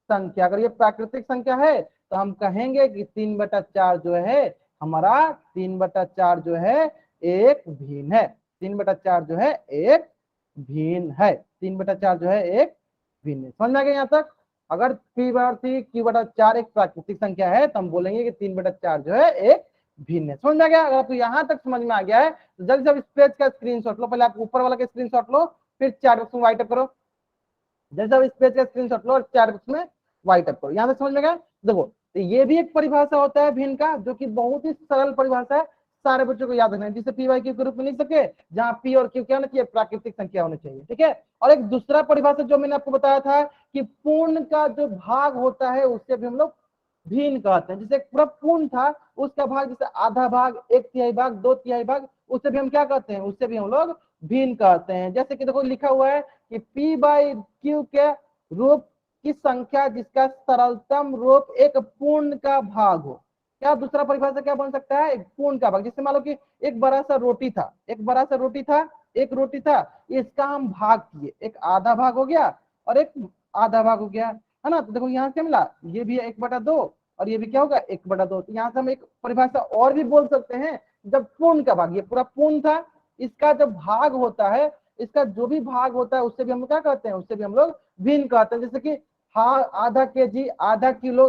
संख्या। अगर ये प्राकृतिक संख्या है तो हम कहेंगे कि 3/4 जो है हमारा 3/4 जो है एक भिन्न है। 3/4 जो है एक भिन्न है। 3/4 जो है एक भिन्न है। समझ में आ गया यहाँ तक? अगर P/3 Q/4 एक प्राकृतिक संख्या है तो हम बोलेंगे कि 3/4 जो है एक भिन्न है। समझ में आ गया? अगर आपको यहाँ तक समझ में आ गया है तो जल्दी से इस पेज का स्क्रीनशॉट लो। पहले आप ऊपर वाला का स्क्रीनशॉट लो, फिर चैट बॉक्स में व्हाइट अप करो। जैसे अब इस पेज का स्क्रीनशॉट लो और चैट बॉक्स में व्हाइट अप करो। यहाँ तक समझ में गया? देखो, तो ये भी एक परिभाषा होता है भिन्न का, जो कि बहुत ही सरल परिभाषा है, सारे बच्चों को याद रखना है, जिसे P/Q के रूप में लिख सके, जहां P और Q क्या होना चाहिए? प्राकृतिक संख्या होनी चाहिए। ठीक है। और एक दूसरा परिभाषा जो मैंने आपको बताया था कि पूर्ण का जो भाग होता है उससे भी हम लोग भिन्न कहते हैं। जैसे पूरा पूर्ण था, उसका भाग जैसे आधा भाग, 1/3 भाग, 2/3 भाग, उससे भी हम क्या कहते हैं? उससे भी हम लोग भिन्न कहते हैं। जैसे कि देखो लिखा हुआ है कि P/Q के रूप की संख्या जिसका सरलतम रूप एक पूर्ण का भाग हो। क्या दूसरा परिभाषा क्या बन सकता है? एक पूर्ण का भाग। जैसे मान लो कि एक बड़ा सा रोटी था, एक रोटी था, इसका हम भाग किए, एक आधा भाग हो गया और एक आधा भाग हो गया, है ना? तो देखो यहाँ से मिला, ये भी 1/2 और ये भी क्या होगा? 1/2। तो यहाँ से हम एक परिभाषा और भी बोल सकते हैं, जब पूर्ण का भाग, ये पूरा पूर्ण था, इसका जब भाग होता है, इसका जो भी भाग होता है उससे भी हम लोग क्या कहते हैं? उससे भी हम लोग भिन्न कहते हैं। जैसे कि हाँ, आधा केजी, आधा किलो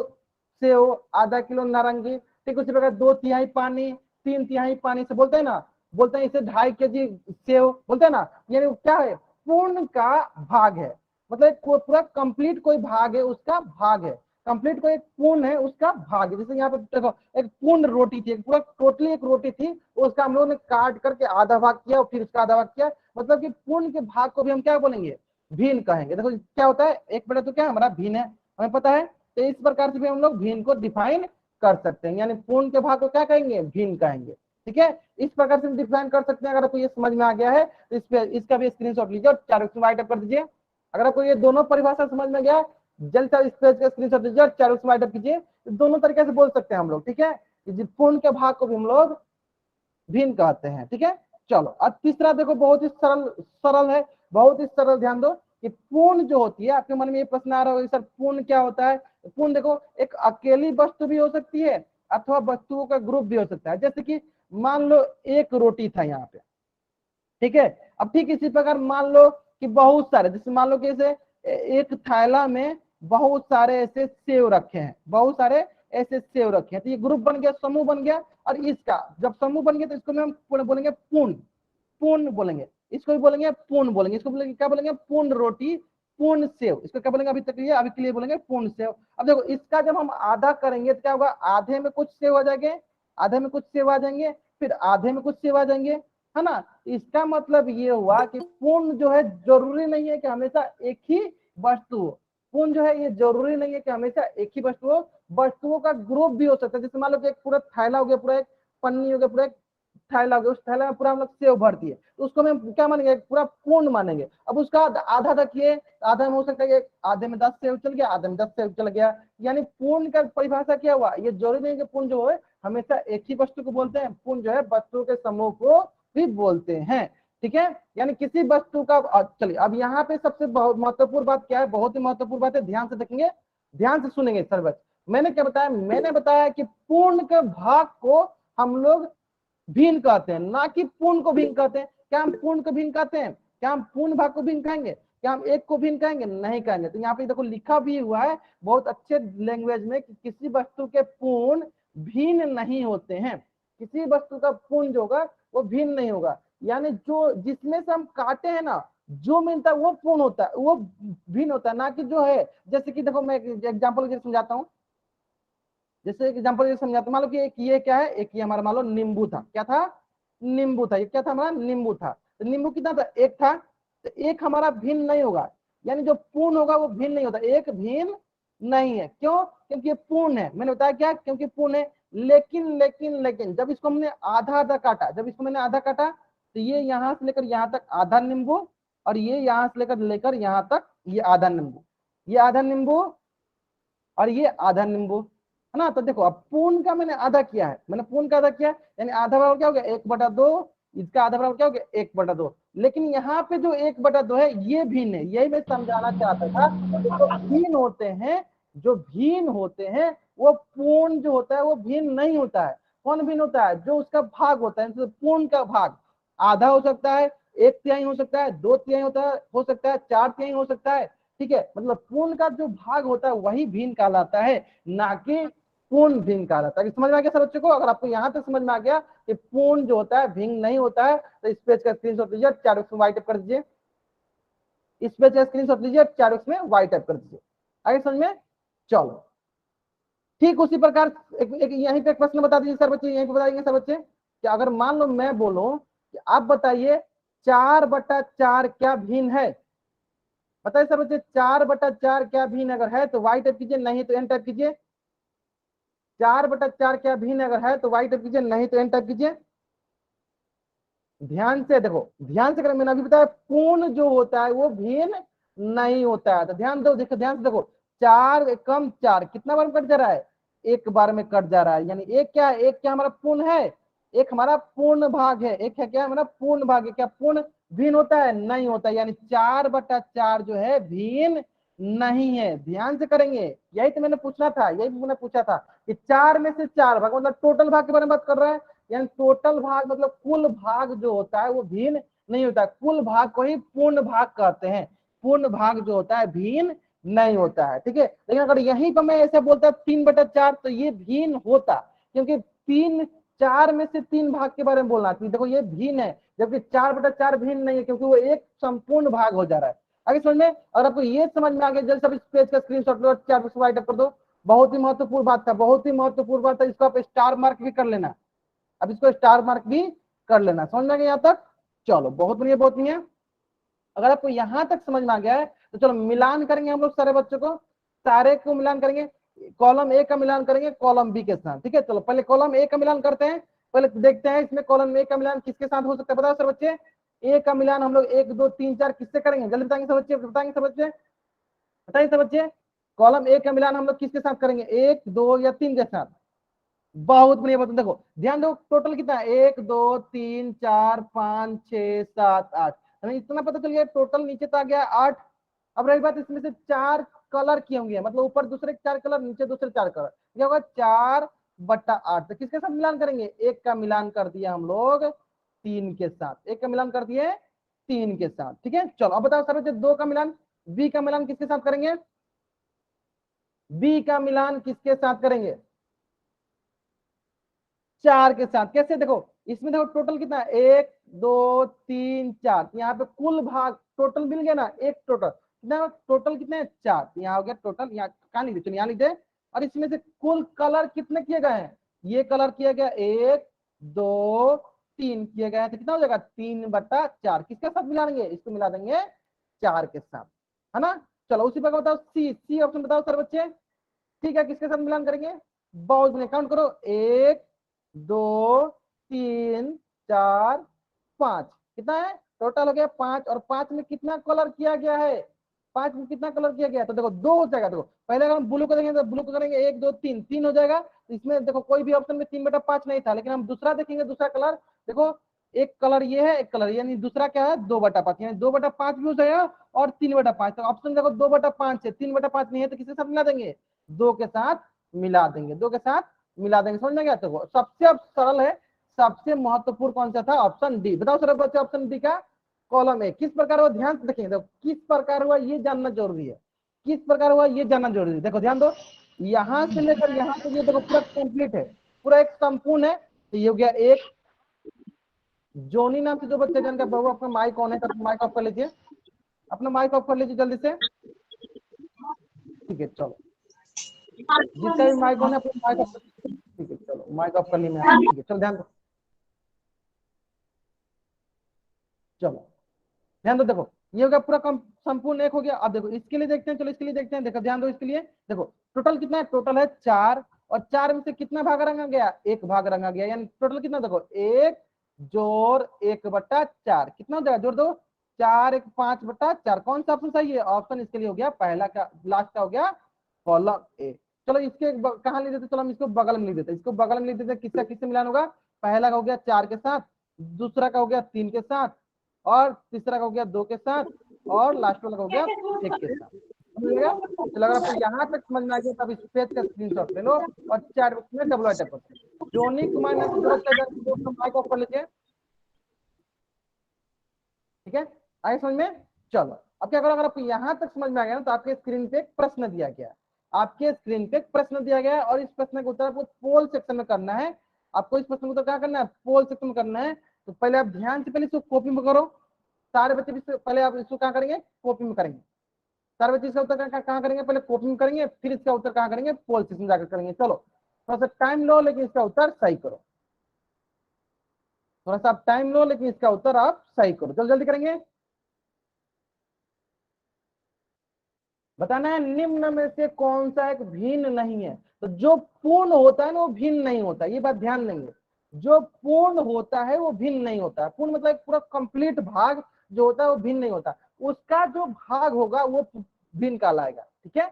सेव, आधा किलो नारंगी, ठीक उसी प्रकार 2/3 पानी, 3/3 पानी से बोलते हैं ना, बोलते हैं इसे 2.5 केजी सेव बोलते हैं ना। यानी क्या है? पूर्ण का भाग है, मतलब पूरा कंप्लीट कोई भाग है उसका भाग है, कंप्लीट कोई पूर्ण है उसका भाग है। जैसे यहाँ पे देखो, एक पूर्ण रोटी थी, पूरा टोटली एक रोटी थी, उसका हम लोगों ने काट करके आधा भाग किया और फिर उसका आधा भाग किया, मतलब कि पूर्ण के भाग को भी हम क्या बोलेंगे? भिन्न कहेंगे। देखो क्या होता है, 1/2 क्या हमारा भिन्न है, हमें पता है। तो इस प्रकार से भी हम लोग भिन्न को डिफाइन कर सकते हैं, यानी पूर्ण के भाग को क्या कहेंगे? भिन्न कहेंगे। ठीक है, इस प्रकार से हम डिफाइन कर सकते हैं। अगर आपको ये समझ में आ गया है तो इस पे इसका भी स्क्रीनशॉट लीजिए और चारों राइट अप कर दीजिए। अगर आपको ये दोनों परिभाषा समझ में गया, जल्द से इस पेज का स्क्रीनशॉट लीजिए और चारों राइट अप कीजिए। दोनों तरीके से बोल सकते हैं हम लोग। ठीक है, पूर्ण के भाग को भी हम लोग भिन्न कहते हैं। ठीक है, चलो अब तीसरा देखो, बहुत ही सरल सरल है, बहुत ही सरल। ध्यान दो कि पूर्ण जो होती है, आपके मन में ये प्रश्न आ रहा होगा सर पूर्ण क्या होता है? पूर्ण देखो, एक अकेली वस्तु भी हो सकती है अथवा वस्तुओं का ग्रुप भी हो सकता है। जैसे कि मान लो एक रोटी था यहाँ पे, ठीक है। अब ठीक इसी प्रकार मान लो कि बहुत सारे, जैसे मान लो कि ऐसे एक थैला में बहुत सारे ऐसे सेव रखे हैं, बहुत सारे ऐसे सेव रखे हैं, तो ये ग्रुप बन गया, समूह बन गया। और इसका जब समूह बन गया तो इसको हम बोलेंगे पूर्ण, पूर्ण बोलेंगे, इसको भी बोलेंगे पूर्ण बोलेंगे, इसको बोलेंगे क्या बोलेंगे? पूर्ण रोटी, पूर्ण सेव, इसको क्या बोलेंगे? अभी तक ये अभी के लिए बोलेंगे पूर्ण सेव। अब देखो इसका जब हम आधा करेंगे तो क्या होगा? आधे में कुछ सेव आ जाएंगे, आधे में कुछ सेव आ जाएंगे, फिर आधे में कुछ सेव आ जाएंगे, है ना? इसका मतलब ये हुआ कि पूर्ण जो है जरूरी नहीं है कि हमेशा एक ही वस्तु हो। पूर्ण जो है ये जरूरी नहीं है कि हमेशा एक ही वस्तु हो, वस्तुओं का ग्रुप भी हो सकता है। जैसे मान लो कि एक पूरा थैला हो गया, पूरा एक पन्नी हो गया, पूरा एक थैला हो गया, उस थैला में पूरा हम लोग सेव भर दिए, तो उसको हम क्या मानेंगे? पूरा पूर्ण मानेंगे। अब उसका आधा रखिए, आधा में हो सकता है कि आधे में 10 सेव चल गया, आधे में 10 सेव चल गया। यानी पूर्ण का परिभाषा क्या हुआ? ये जरूरी नहीं कि पूर्ण जो है हमेशा एक ही वस्तु को बोलते हैं, पूर्ण जो है वस्तुओं के समूह को भी बोलते हैं। ठीक है, यानी किसी वस्तु का। चलिए अब यहाँ पे सबसे बहुत महत्वपूर्ण बात क्या है? बहुत ही महत्वपूर्ण बात है, ध्यान से देखेंगे, ध्यान से सुनेंगे सर बच्चे। मैंने क्या बताया? मैंने बताया कि पूर्ण के भाग को हम लोग भिन्न कहते हैं, ना कि पूर्ण को भिन्न कहते हैं। क्या हम पूर्ण को भिन्न कहते हैं? क्या हम पूर्ण भाग को भिन्न कहेंगे? क्या हम एक को भिन्न कहेंगे? नहीं कहेंगे। तो यहाँ पे देखो लिखा भी हुआ है बहुत अच्छे लैंग्वेज में कि किसी वस्तु के पूर्ण भिन्न नहीं होते हैं। किसी वस्तु का पूर्ण जो होगा वो भिन्न नहीं होगा, यानी जो जिसमें से हम काटे हैं ना, जो मिलता है वो पूर्ण होता है, वो भिन्न होता है, ना कि जो है। जैसे कि देखो मैं एग्जाम्पल समझाता हूँ, जैसे एग्जाम्पल ये समझाता हूँ। मान लो कि एक ये क्या है, एक ये हमारा मान लो नींबू था। क्या था? नींबू था। ये क्या था? हमारा नींबू था। तो नींबू कितना था? एक था। तो एक हमारा भिन्न नहीं होगा, यानी जो पूर्ण होगा वो भिन्न नहीं होता, एक भिन्न नहीं है। क्यों? क्योंकि ये पूर्ण है। मैंने बताया क्या? क्योंकि पूर्ण है। लेकिन लेकिन लेकिन जब इसको हमने आधा आधा काटा, जब इसको मैंने आधा काटा, तो ये यहाँ से लेकर यहाँ तक आधा नींबू, और ये यहाँ से लेकर यहाँ तक ये आधा नींबू, ये आधा नींबू और ये आधा नींबू, है ना? तो देखो अब पूर्ण का मैंने आधा किया है, मैंने पूर्ण का आधा किया, यानी आधा बराबर क्या हो गया? 1/2। इसका आधा बराबर क्या हो गया? 1/2। लेकिन यहाँ पे जो 1/2 है ये भिन्न है, यही मैं समझाना चाहता था। तो भिन्न होते हैं, जो भिन्न होते हैं वो पूर्ण जो होता है वो भिन्न नहीं होता है। कौन भिन्न होता है? जो उसका भाग होता है, तो पूर्ण का भाग आधा हो सकता है, 1/3 हो सकता है, 2/3 हो सकता है, 4/3 हो सकता है। ठीक है, मतलब पूर्ण का जो भाग होता है वही भिन्न कहलाता है, ना कि पूर्ण भिन्न कहलाता है। समझ में आ गया सर बच्चों को? अगर आपको यहाँ तक समझ में आ गया कि पूर्ण जो होता है भिन्न नहीं होता है, तो इस पेज का स्क्रीनशॉट लीजिए, चार बॉक्स में वाइट कर दीजिए। इस पेज का स्क्रीनशॉट लीजिए, चार बॉक्स में वाइट कर दीजिए। आगे समझ में? चलो, ठीक उसी प्रकार एक यहीं पे प्रश्न बता दीजिए सर बच्चे, यहीं पे बताइए सर बच्चे कि अगर मान लो मैं बोलूं कि आप बताइए 4/4 क्या भिन्न है? बताइए सर बच्चे, 4/4 क्या भिन्न अगर है तो वाई टाइप कीजिए, नहीं तो एन टाइप कीजिए। 4/4 क्या भिन्न अगर है तो वाई टाइप कीजिए, नहीं तो एन टाइप कीजिए। ध्यान से देखो, ध्यान से करें, मैंने अभी बताया पूर्ण जो होता है वो भिन्न नहीं होता है। तो ध्यान दो, देखो ध्यान से देखो, 4 कम 4 कितना बार कट जा रहा है? एक बार में कट जा रहा है। यानी एक क्या है? एक क्या हमारा पूर्ण है? एक हमारा पूर्ण भाग है। एक है क्या? हमारा पूर्ण भाग है। क्या पूर्ण भिन्न होता है? नहीं होता। यानी 4/4 जो है भिन्न नहीं है। ध्यान से करेंगे, यही तो मैंने पूछना था, यही मैंने पूछा था कि 4 में से 4 भाग, मतलब टोटल भाग के बारे में बात कर रहा है। यानी टोटल भाग मतलब कुल भाग जो होता है वो भिन्न नहीं होता है। कुल भाग को ही पूर्ण भाग कहते हैं। पूर्ण भाग जो होता है भिन्न नहीं होता है। ठीक है, लेकिन अगर यहीं पर मैं ऐसे बोलता 3/4 तो ये भिन्न होता, क्योंकि 4 में से 3 भाग के बारे में बोलना चाहिए। देखो ये भिन्न है, जबकि 4/4 भिन्न नहीं है, क्योंकि वो एक संपूर्ण भाग हो जा रहा है। आगे समझ में? अगर आपको ये समझ में आ गया, जल्द सब इस पेज का स्क्रीनशॉट लो, 4 वाइट कर दो। बहुत ही महत्वपूर्ण बात था, बहुत ही महत्वपूर्ण बात था। इसको आप स्टार मार्क भी कर लेना। अब इसको स्टार मार्क भी कर लेना। समझ में आ गया यहाँ तक? चलो, बहुत बढ़िया, बहुत बढ़िया। अगर आपको यहां तक समझ में आ गया है तो चलो मिलान करेंगे हम लोग सारे बच्चों को, सारे को मिलान करेंगे। कॉलम ए का मिलान करेंगे कॉलम बी के साथ। ठीक है, चलो पहले कॉलम ए का मिलान करते हैं। पहले देखते हैं इसमें कॉलम ए का मिलान किसके साथ हो सकता है, बताओ सर बच्चे। ए का मिलान हम लोग 1 2 3 4 किससे करेंगे? जल्दी बताएंगे सब बच्चे, बताएंगे सब बच्चे, बताइए सब बच्चे। कॉलम ए का मिलान हम लोग किसके साथ करेंगे? 1 2 या 3 के साथ? बहुत बढ़िया बात। देखो ध्यान दो, टोटल कितना है? 1 2 3 4 5 6 7 8, हमें इतना पता चल गया। टोटल नीचे तो आ गया 8। अब रही बात, इसमें से 4 कलर किए होंगे, मतलब ऊपर दूसरे 4 कलर, नीचे दूसरे 4 कलर, क्या होगा? 4/8। तो किसके साथ मिलान करेंगे? एक का मिलान कर दिया हम लोग 3 के साथ, एक का मिलान कर दिए 3 के साथ। ठीक है, चलो अब बताओ सर, 2 का मिलान, बी का मिलान किसके साथ करेंगे? बी का मिलान किसके साथ करेंगे? 4 के साथ। कैसे? देखो इसमें देखो टोटल कितना है? 1 2 3 4, यहाँ पे कुल भाग टोटल मिल गया ना, एक टोटल कितना? टोटल कितने? 4। यहाँ हो गया टोटल, यहाँ कहाँ लिख दे, यहाँ लिख दे। और इसमें से कुल कलर कितने किए गए हैं? ये कलर किया गया 1 2 3 किए गए हैं, तो कितना हो जाएगा? 3/4। किसके साथ मिला देंगे? इसको मिला देंगे 4 के साथ, है ना। चलो उसी पर बताओ, सी सी ऑप्शन बताओ सर बच्चे। ठीक है, किसके साथ मिलान करेंगे? बहुत बढ़िया, काउंट करो, 1 2 3 4 5, कितना है? टोटल हो गया 5। और 5 में कितना कलर किया गया है? 5 में कितना कलर किया गया है? तो देखो 2 हो जाएगा। देखो पहले अगर हम ब्लू करेंगे तो ब्लू को करेंगे 1 2 3, 3 हो जाएगा। इसमें देखो कोई भी ऑप्शन में 3/5 नहीं था, लेकिन हम दूसरा देखेंगे, दूसरा कलर देखो, एक कलर ये है, एक कलर, यानी दूसरा क्या है? 2/5, यानी 2/5 भी हो जाएगा और 3/5। तो ऑप्शन देखो 2/5 है, 3/5 नहीं है, तो किसके साथ मिला देंगे? 2 के साथ मिला देंगे, 2 के साथ मिला देंगे। समझ में गया? तो सबसे अब सरल है, सबसे महत्वपूर्ण कौन सा था? Option D. बताओ सर बच्चे, ऑप्शन डी का कॉलम ए किस प्रकार हुआ? ध्यान से देखेंगे, किस प्रकार हुआ ये जानना जरूरी है, किस प्रकार हुआ ये जानना जरूरी है। देखो ध्यान दो, यहां से लेकर यहां तक ये देखो पूरा कंप्लीट है, पूरा एक संपूर्ण है। तो ये हो गया एक। जोनी नाम से जो बच्चे जान का बहू, अपना माइक ऑन है तो माइक ऑफ कर लीजिए, अपना माइक ऑफ कर लीजिए जल्दी से। ठीक है, चलो जिसका भी माइक ऑन है अपना माइक ऑफ। ठीक है, चलो माइक ऑफ कर ली मैं। ठीक है, चलो ध्यान दो, चलो ध्यान दो। देखो ये हो गया पूरा संपूर्ण एक हो गया। अब देखो इसके लिए देखते हैं, चलो इसके लिए देखते हैं। देखो ध्यान दो, इसके लिए देखो टोटल कितना है? टोटल है 4, और 4 में से कितना भाग रंगा गया? एक भाग रंगा गया, यानी टोटल कितना? देखो 1 जोड़ 1/4 कितना हो जाएगा? जोड़ दो, 4 1 5/4। कौन सा ऑप्शन सही है? ऑप्शन इसके लिए हो गया पहला का, लास्ट का हो गया कॉलम ए। चलो इसके कहाँ लिख देते? चलो हम इसको बगल में लिख देते, इसको बगल में लिख देते। किसका किससे मिलान होगा? पहला का हो गया 4 के साथ, दूसरा का हो गया 3 के साथ, और तीसरा का हो गया 2 के साथ, और लास्ट वाला का हो गया 1 के साथ। समझेगा? चलो अगर आपको यहाँ तक समझ में आ गया तब इस पेज का स्क्रीनशॉट ले लो और चैट बॉक्स में डब्ल्यू टाइप करो। जोनी कुमार नाम से जो बच्चा इधर वो अपना माइक ऑफ कर लीजिए। ठीक है, आगे समझ में? चलो अब क्या करो, अगर आपको यहाँ तक समझ में आ गया ना तो आपके स्क्रीन पे एक प्रश्न दिया गया है। आपके स्क्रीन पे एक प्रश्न दिया गया है और इस प्रश्न का उत्तर आपको पोल सेक्शन में करना है। आपको इस प्रश्न का उत्तर क्या करना है? पोल सेक्शन में करना है। तो पहले आप ध्यान से पहले इसको कॉपी में करो। सारे बच्चे भी पहले आप इसको क्या करेंगे? कॉपी में करेंगे। सारे बच्चे इसका उत्तर कहाँ करेंगे? पहले कॉपी में करेंगे, फिर इसका उत्तर कहाँ करेंगे? पोल सेक्शन में जाकर करेंगे। चलो थोड़ा सा टाइम लो लेकिन इसका उत्तर सही करो। थोड़ा सा आप टाइम लो लेकिन इसका उत्तर आप सही करो। जल्दी जल्दी करेंगे। बताना है निम्न में से कौन सा एक भिन्न नहीं है। तो जो पूर्ण होता है ना वो भिन्न नहीं होता, ये बात ध्यान देंगे। जो पूर्ण होता है वो भिन्न नहीं होता है। पूर्ण मतलब पूरा कंप्लीट भाग जो होता है वो भिन्न नहीं होता, उसका जो भाग होगा वो भिन्न कहलाएगा। ठीक है,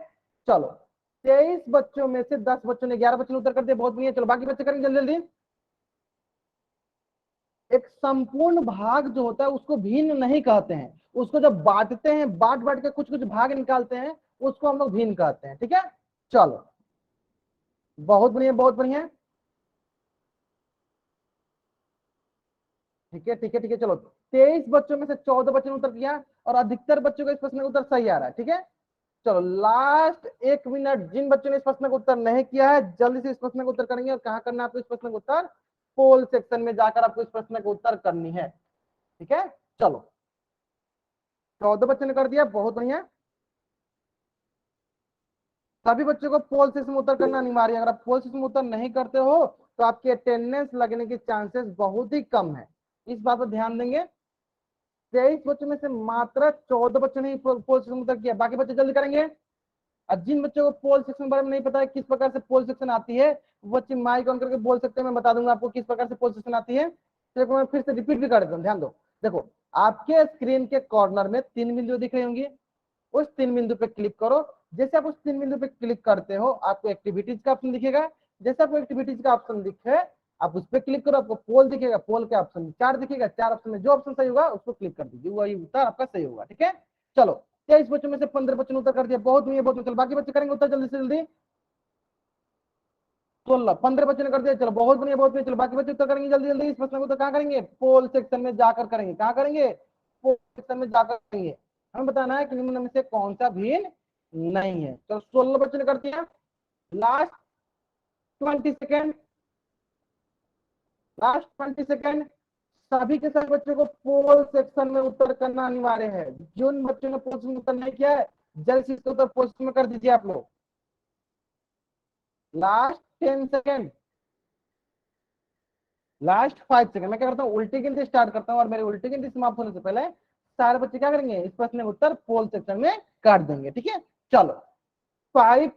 चलो 23 बच्चों में से 10 बच्चों ने 11 बच्चों ने उत्तर कर दिया, बहुत बढ़िया। चलो बाकी बच्चे करेंगे जल्दी जल्दी। एक संपूर्ण भाग जो होता है उसको भिन्न नहीं कहते हैं, उसको जब बांटते हैं, बांट बांट के कुछ कुछ भाग निकालते हैं, उसको हम लोग भिन्न कहते हैं। ठीक है, चलो बहुत बढ़िया बहुत बढ़िया। ठीक है ठीक है ठीक है, चलो 23 बच्चों में से 14 बच्चों ने उत्तर दिया और अधिकतर बच्चों का इस प्रश्न का उत्तर सही आ रहा है। ठीक है, चलो लास्ट 1 मिनट, जिन बच्चों ने इस प्रश्न का उत्तर नहीं किया है जल्दी से इस प्रश्न का उत्तर करेंगे। और कहाँ करना है आपको इस प्रश्न का उत्तर? पोल सेक्शन में जाकर आपको इस प्रश्न का उत्तर करनी है। ठीक है, चलो 14 बच्चों ने कर दिया, बहुत बढ़िया। सभी बच्चों को पोल सेक्शन में उत्तर करना अनिवार्य है। अगर आप पोल सेक्शन में उत्तर नहीं करते हो तो आपकी अटेंडेंस लगने के चांसेस बहुत ही कम है, इस बात पर ध्यान देंगे। 23 बच्चों में से मात्र 14 बच्चों ने पोल सेक्शन में उत्तर किया, बाकी बच्चे जल्दी करेंगे। और जिन बच्चों को पोल सेक्शन के बारे में नहीं पता है किस प्रकार से पोल सेक्शन आती है, वो बच्चे माइक ऑन करके बोल सकते हैं, मैं बता दूंगा आपको किस प्रकार से पोल सेक्शन आती है। तो मैं फिर से रिपीट भी कर देता हूँ, ध्यान दो। देखो आपके स्क्रीन के कॉर्नर में 3 बिंदु दिख रही होंगी, उस 3 बिंदु पे क्लिक करो। जैसे आप उस 3 बिंदु पे क्लिक करते हो आपको एक्टिविटीज का ऑप्शन दिखेगा। जैसे आपको एक्टिविटीज का ऑप्शन दिखे आप उस पर क्लिक करो, आपको पोल दिखेगा, पोल के ऑप्शन 4 दिखेगा, 4 ऑप्शन में जो ऑप्शन सही होगा उसको क्लिक कर दीजिए, वही उत्तर आपका सही होगा। ठीक है, चलो 23 बच्चों में से 15 बच्चों ने उत्तर कर दिया, बहुत नहीं है बहुत। चलो बाकी बच्चे करेंगे उत्तर जल्दी से जल्दी। 16 15 बच्चों ने कर दिया, चलो बहुत बढ़िया बहुत बढ़िया। चलो बाकी बच्चे उत्तर करेंगे जल्दी जल्दी। इस प्रश्न को तो कहाँ करेंगे? पोल सेक्शन में जाकर करेंगे। कहाँ करेंगे? पोल सेक्शन में जाकर करेंगे। हमें बताना है कि निम्न में से कौन सा भिन्न नहीं है। चलो 16 बच्चों ने कर दिया, लास्ट 20 सेकेंड, लास्ट 20 सेकेंड। सभी के सभी बच्चों को पोल सेक्शन में उत्तर करना अनिवार्य है। जिन बच्चों ने पोल सेक्शन में उत्तर नहीं किया है जल्द से इसका उत्तर पोल सेक्शन में कर दीजिए आप लोग। Last 10 second, last 5 second. मैं क्या करता हूँ उल्टी गिनती स्टार्ट करता हूँ और मेरी उल्टी गिनती समाप्त होने से पहले सारे बच्चे क्या करेंगे? इस प्रश्न का उत्तर पोल सेक्शन में कर देंगे। ठीक है, चलो 5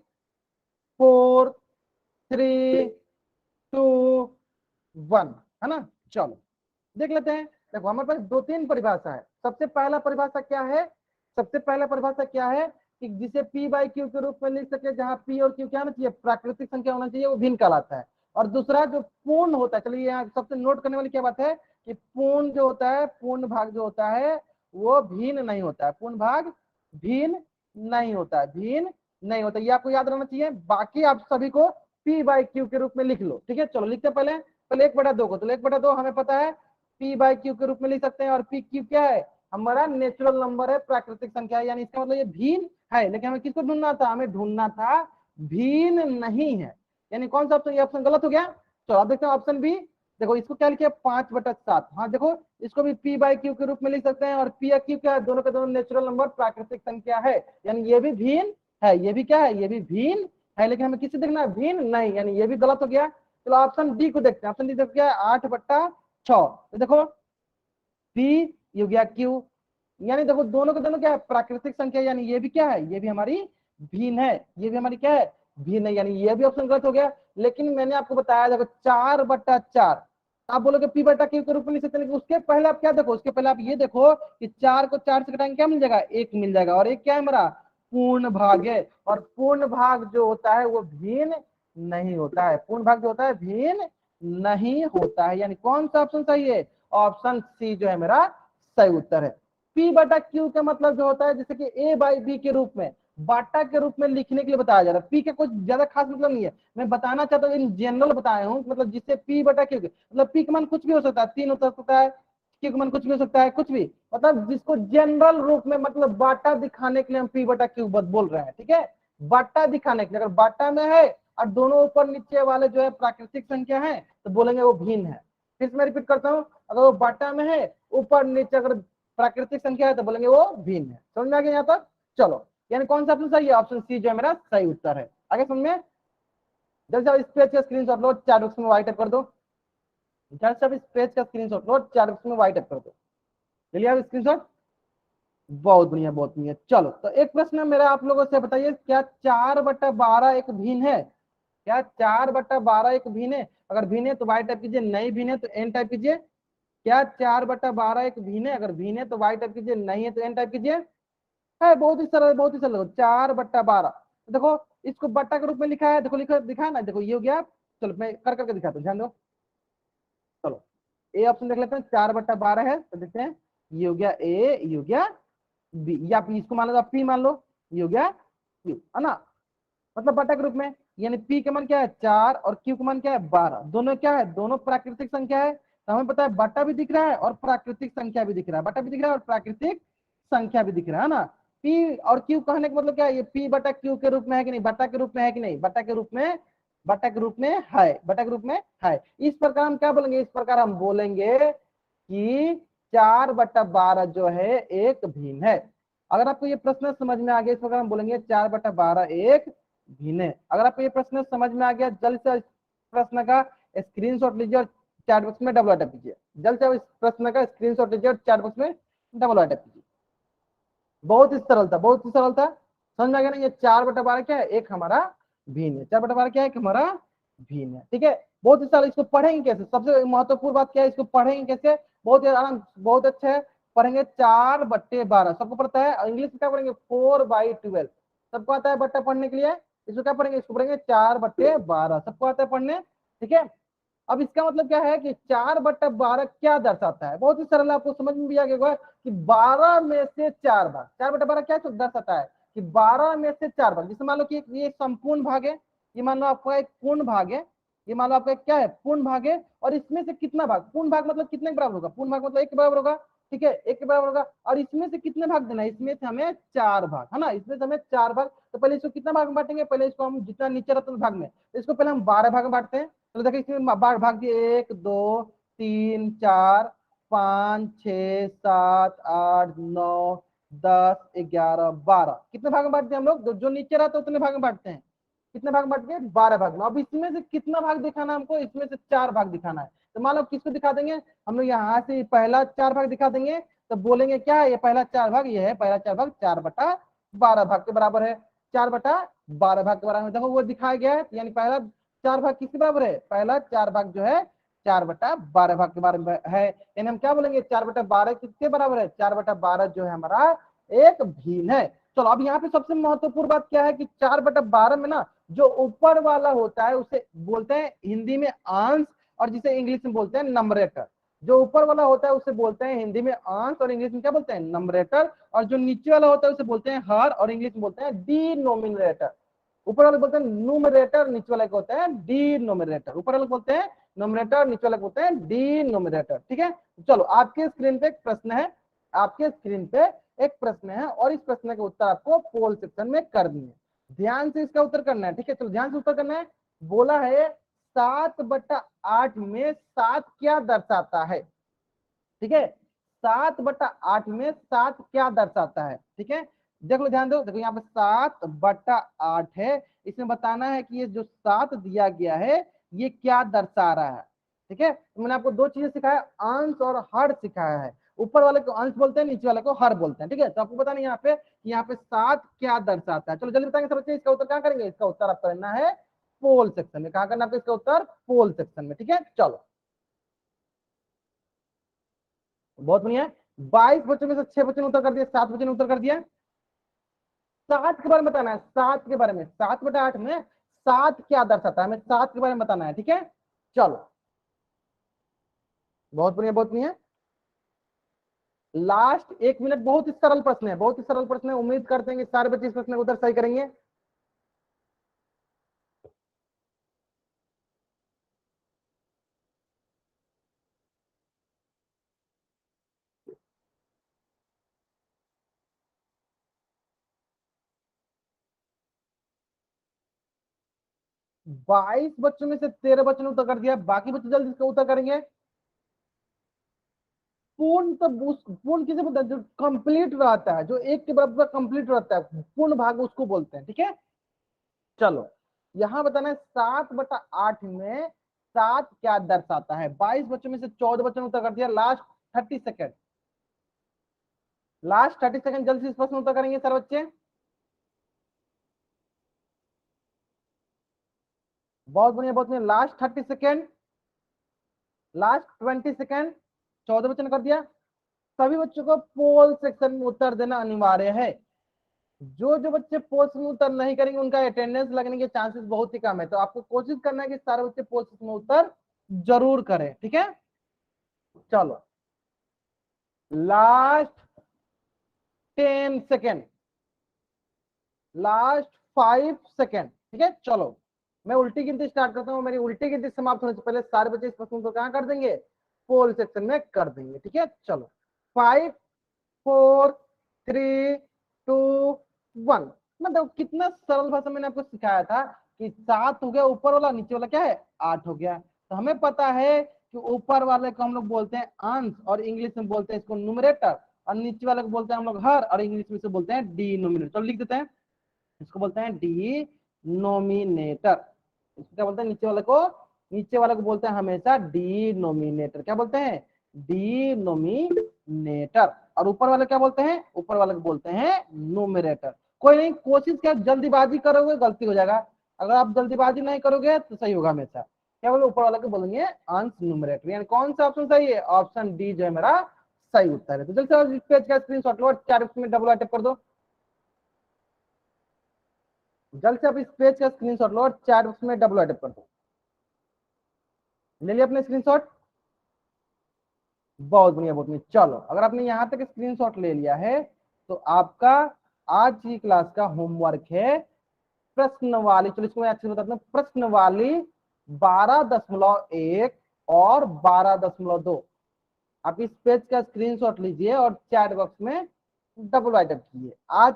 4 3 2 1, है ना? चलो देख लेते हैं। देखो हमारे पास 2-3 परिभाषा है। सबसे पहला परिभाषा क्या है? सबसे पहला परिभाषा क्या है कि जिसे P बाई Q के रूप में लिख सके, जहां P और Q क्या होना चाहिए? प्राकृतिक संख्या होना चाहिए, वो भिन्न कहलाता है। और दूसरा जो पूर्ण होता है, चलिए यहाँ सबसे नोट करने वाली क्या बात है कि पूर्ण जो होता है, पूर्ण भाग जो होता है वो भिन्न नहीं होता है। पूर्ण भाग भिन्न नहीं होता है, भिन्न नहीं होता, ये आपको याद रहना चाहिए। बाकी आप सभी को P बाई Q के रूप में लिख लो। ठीक है, चलो लिखते पहले पहले 1/2 को। तो 1/2 हमें पता है P बाई Q के रूप में लिख सकते हैं। और P Q क्या है? हमारा नेचुरल नंबर है, प्राकृतिक संख्या है, यानी इसका मतलब ये भिन्न है। लेकिन हमें किसको ढूंढना था? हमें ढूंढना था भिन्न नहीं है। यानी कौन सा ऑप्शन? ये ऑप्शन गलत हो गया। चलो अब देखते हैं ऑप्शन बी। देखो इसको क्या लिखे? 5/7। हाँ देखो इसको भी P बाई Q के रूप में लिख सकते हैं। और P या Q क्या है? दोनों के दोनों नेचुरल नंबर, प्राकृतिक संख्या है, यानी ये भी भिन्न है। ये भी क्या है? ये भी भिन्न है। लेकिन हमें किससे देखना है? भिन्न नहीं, यानी ये भी गलत हो गया। चलो ऑप्शन डी को देखते हैं। ऑप्शन डी देखो क्या है? 8/6। तो देखो P ये हो गया Q, यानी देखो दोनों के दोनों क्या है? प्राकृतिक संख्या, यानी ये भी क्या है? ये भी हमारी भिन्न है। ये भी हमारी क्या है? भिन्न है, यानी ये भी ऑप्शन गलत हो गया। लेकिन मैंने आपको बताया देखो 4/4, आप बोलोगे P बटा Q के रूप में लिख सकते हैं, लेकिन उसके पहले आप क्या देखो? उसके पहले आप ये देखो कि 4 को 4 से घटाएंगे क्या मिल जाएगा? 1 मिल जाएगा। और एक क्या है हमारा? पूर्ण भाग है। और पूर्ण भाग जो होता है वो भिन्न नहीं होता है। पूर्ण भाग जो होता है भिन्न नहीं होता है, यानी कौन सा ऑप्शन सही है? ऑप्शन सी जो है मेरा सही उत्तर है। P बटा Q का मतलब जो होता है जैसे कि A बाई B के रूप में, बाटा के रूप में लिखने के लिए बताया जा रहा है। पी का कुछ ज्यादा खास मतलब नहीं है, मैं बताना चाहता हूँ इन जनरल बताया हूँ, मतलब जिससे पी बटा क्यू, मतलब पी का मान कुछ भी हो सकता है, 3 हो सकता है, क्यू का मान कुछ भी हो सकता है, कुछ भी, मतलब जिसको जनरल रूप में मतलब बाटा दिखाने के लिए हम पी बटा क्यू बोल रहे हैं, ठीक है। बाटा दिखाने के लिए, अगर बाटा में है और दोनों ऊपर नीचे वाले जो है प्राकृतिक संख्या है तो बोलेंगे वो भिन्न है। फिर से मैं रिपीट करता हूँ, अगर वो बाटा में है ऊपर नीचे अगर प्राकृतिक संख्या है तो बोलेंगे वो भिन्न है। समझ में आ गया यहाँ तक? चलो, यानी कौन सा ऑप्शन सही है? ऑप्शन सी जो है मेरा सही उत्तर है। आगे समझ में? जल्दी से इस पेज का स्क्रीनशॉट लो, चैट बॉक्स में व्हाइट कर दो। जल्दी से इस पेज का स्क्रीनशॉट लो, चैट बॉक्स में व्हाइट कर दो। चलिए आप स्क्रीनशॉट। बहुत बढ़िया, बहुत बढ़िया। चलो, तो एक प्रश्न मेरा आप लोगों से, बताइए क्या 4/12 एक भिन्न है? क्या 4/12 एक भिन्न है? अगर भिन्न है तो वाई टाइप कीजिए, नहीं भिन्न है तो एन टाइप कीजिए। क्या 4/12 एक भिन्न है? अगर भिन्न है तो वाई टाइप कीजिए, नहीं है तो एन टाइप कीजिए। है बहुत ही सरल, बहुत ही सरल। 4/12 देखो, इसको बट्टा के रूप में लिखा है, देखो लिखा दिखा है ना, देखो ये हो गया। चलो मैं कर करके दिखाता हूँ, ध्यान दो। चलो ए ऑप्शन देख लेते हैं, 4/12 है तो देखते हैं। ये हो गया ए, ये हो गया बी, या पी, इसको मान लो, पी मान लो, ये हो गया क्यू, है ना। मतलब बटा के रूप में, यानी पी का मान क्या है 4 और क्यू का मान क्या है 12, दोनों क्या है, दोनों प्राकृतिक संख्या है। तो हमें पता है बटा भी दिख रहा है और प्राकृतिक संख्या भी दिख रहा है, बटा भी दिख रहा है और प्राकृतिक संख्या भी दिख रहा है ना। पी और क्यू कहने का मतलब क्या है, ये पी बटा क्यू के रूप में है कि नहीं, बटा के रूप में है कि नहीं, बटा के रूप में, बटा के रूप में है, बटा के रूप में है। इस प्रकार हम क्या बोलेंगे, इस प्रकार हम बोलेंगे कि 4/12 जो है एक भिन्न है। अगर आपको ये प्रश्न समझ में आ गया, इस प्रकार हम बोलेंगे 4/12 एक भिन्न है। अगर आपको ये प्रश्न समझ में आ गया, जल्द से प्रश्न का स्क्रीनशॉट लीजिए और चैट बॉक्स में डबल टाइप कीजिए। जल्द से इस प्रश्न का स्क्रीनशॉट लीजिए और चैट बॉक्स में डबल टाइप कीजिए। बहुत ही सरल था, बहुत ही सरल था। समझ में आ गया ना? ये 4/12 क्या है, एक हमारा भिन्न है। 4/12 क्या है, एक हमारा भिन्न है, ठीक है। बहुत ही सरल। इसको पढ़ेंगे कैसे, सबसे महत्वपूर्ण बात क्या है, इसको पढ़ेंगे कैसे? बहुत ही आराम, बहुत अच्छा है। पढ़ेंगे 4/12, सबको पढ़ता है। इंग्लिश में क्या पढ़ेंगे, 4/12, सबको आता है बट्टा पढ़ने के लिए। इसको क्या पढ़ेंगे, इसको पढ़ेंगे 4/12, सबको आता है पढ़ने, ठीक है। अब इसका मतलब क्या है कि 4/12 क्या दर्शाता है, बहुत ही सरल, आपको समझ में भी आ गया कि 12 में से 4 भाग। 4/12 क्या दर्शाता है कि 12 में से 4 भाग। जैसे मान लो कि ये संपूर्ण भाग है, ये मान लो आपका एक पूर्ण भाग है, ये मान लो आपका क्या है, पूर्ण भाग है, और इसमें से कितना भाग, पूर्ण भाग मतलब कितने के बराबर होगा, पूर्ण भाग मतलब 1 के बराबर होगा, ठीक है, 1 के बराबर होगा। और इसमें से कितने भाग देना है, इसमें से हमें 4 भाग, है ना, इसमें से हमें 4 भाग। तो पहले इसको कितना भाग में बांटेंगे, पहले इसको हम जितना नीचे रहता है भाग में, इसको पहले हम 12 भाग में बांटते हैं। तो देखिए इसमें भाग दिए 1 2 3 4 5 6 7 8 9 10 11 12, कितने भाग में बांटते हैं हम लोग, जो नीचे रहता है उतने भाग में बांटते हैं। कितने भाग बांट गए, 12 भाग में। अब इसमें से कितना भाग दिखाना हमको, इसमें से 4 भाग दिखाना है। तो मान लो किसको दिखा देंगे हम लोग, यहाँ से पहला 4 भाग दिखा देंगे, तो बोलेंगे क्या है, ये पहला 4 भाग, ये है पहला 4 भाग, 4/12 भाग के बराबर है। 4/12 भाग के बराबर है, देखो वो दिखाया गया है, यानी पहला 4 भाग किसके बराबर है, पहला 4 भाग जो है 4/12 भाग के बारे में है। यानी हम क्या बोलेंगे, 4/12 किसके बराबर है, 4/12 जो है हमारा एक भिन्न है। चलो अब यहाँ पे सबसे महत्वपूर्ण बात क्या है कि 4/12 में ना जो ऊपर वाला होता है उसे बोलते हैं हिंदी में अंश, और जिसे इंग्लिश में बोलते हैं नंबरेटर। जो ऊपर वाला होता है उसे बोलते हैं हिंदी में अंश, और इंग्लिश में क्या बोलते हैं, नंबरेटर। और जो नीचे वाला होता है उसे बोलते हैं हर, और इंग्लिश में बोलते हैं डिनोमिनेटर। ऊपर वाले बोलते हैं न्यूमरेटर, नीचे वाले को होते हैं डिनोमिनेटर। ऊपर वाले बोलते हैं नोमिनेटर, नीचे वाले बोलते हैं डिनोमिनेटर, ठीक है। चलो आपके स्क्रीन पे एक प्रश्न है, आपके स्क्रीन पे एक प्रश्न है, और इस प्रश्न के उत्तर आपको पोल सेक्शन में करनी है। ध्यान से इसका उत्तर करना है, ठीक है। चलो ध्यान से उत्तर करना है। बोला है 7/8 में 7 क्या दर्शाता है, ठीक है। 7/8 में 7 क्या दर्शाता है, ठीक है। देख लो, ध्यान दो, देखो यहाँ पे 7/8 है, इसमें बताना है कि ये जो 7 दिया गया है ये क्या दर्शा रहा है, ठीक है। तो मैंने आपको दो चीजें सिखाया, अंश और हर सिखाया है। ऊपर वाले को अंश बोलते हैं, नीचे वाले को हर बोलते हैं, ठीक है। तो आपको पता नहीं यहाँ पे 7 क्या दर्शाता है। चलो जल्दी बताएंगे सब बच्चे, इसका उत्तर क्या करेंगे, इसका उत्तर आप करना है पोल सेक्शन में। कहा करना आपको इसका उत्तर, पोल सेक्शन में, ठीक है। चलो बहुत बढ़िया। 22 बच्चों में से 6 बच्चों ने उत्तर कर दिया, 7 बच्चों ने उत्तर कर दिया। 7 के बारे में बताना है, 7 के बारे में, 7/8 में 7 क्या दर्शाता है, हमें 7 के बारे में बताना है, ठीक है। चलो बहुत बढ़िया, बहुत बढ़िया। Last 1 minute. बहुत ही सरल प्रश्न है, बहुत ही सरल प्रश्न है। उम्मीद करते हैं कि सारे बच्चे इस प्रश्न को उत्तर सही करेंगे। बाईस बच्चों में से 13 बच्चों ने उत्तर कर दिया, बाकी बच्चे जल्दी इसका उत्तर करेंगे। पूर्ण तब उस पूर्ण किसे बोलते हैं, जो कंप्लीट रहता है, जो एक के बराबर कंप्लीट रहता है, पूर्ण भाग उसको बोलते हैं। ठीक है, चलो यहां बताना है 7/8 में 7 क्या दर्शाता है। 22 बच्चों में से 14 बच्चों ने उत्तर कर दिया। लास्ट 30 सेकेंड, लास्ट 30 सेकेंड, जल्द से इस प्रश्न उत्तर करेंगे सर बच्चे। बहुत बढ़िया, बहुत बढ़िया। Last 30 second, last 20 second. 14 बच्चों ने कर दिया। सभी बच्चों को पोल सेक्शन में उत्तर देना अनिवार्य है। जो जो बच्चे पोल में उत्तर नहीं करेंगे उनका अटेंडेंस लगने के चांसेस बहुत ही कम है। तो आपको कोशिश करना है कि सारे बच्चे पोल में उत्तर जरूर करें। ठीक है, चलो लास्ट 10 सेकेंड, लास्ट 5 सेकेंड। ठीक है, चलो मैं उल्टी गिनती स्टार्ट करता हूँ। मेरी उल्टी गिनती समाप्त होने से पहले सारे बच्चे इस प्रश्न को कहां कर देंगे, पोल सेक्शन में कर देंगे। ठीक है, चलो 5 4 3 2 1। मतलब कितना सरल भाषा मैंने आपको सिखाया था कि 7 हो गया ऊपर वाला, नीचे वाला क्या है 8 हो गया। तो हमें पता है कि ऊपर वाले को हम लोग बोलते हैं अंश और इंग्लिश में बोलते हैं इसको न्यूमरेटर, और नीचे वाले को बोलते हैं हम लोग हर और इंग्लिश में से बोलते हैं डिनोमिनेटर। तो लिख देते हैं, इसको बोलते हैं डिनोमिनेटर। इसको क्या बोलते हैं, नीचे वाले को, नीचे वाले को बोलते हैं हमेशा डिनोमिनेटर। क्या बोलते हैं, डिनोमिनेटर। और ऊपर वाले क्या बोलते हैं, ऊपर वाले को बोलते हैं न्यूमरेटर। कोई नहीं, कोशिश क्या, जल्दीबाजी करोगे गलती हो जाएगा। अगर आप जल्दीबाजी नहीं करोगे तो सही होगा हमेशा। क्या बोले, ऊपर वाले को बोलेंगे अंश न्यूमरेटर। यानी कौन सा ऑप्शन सही है, ऑप्शन डी जो है मेरा सही उत्तर है। तो जल्द से इस पेज का स्क्रीनशॉट लो, 4 में डबल अटैप कर दो। जल्द से आप इस पेज का स्क्रीनशॉट लो और चैट बॉक्स में डबल अटैप कर दो। ले लिया अपने स्क्रीनशॉट, बहुत बढ़िया, बहुत बढ़िया। चलो अगर आपने यहां तक स्क्रीनशॉट ले लिया है तो आपका आज की क्लास का होमवर्क है प्रश्न वाली। चलो इसको मैं अच्छे से बताता हूँ। प्रश्न वाली 12.1 और 12.2। आप इस पेज का स्क्रीनशॉट लीजिए और चैट बॉक्स में डबल राइटअप कीजिए। आज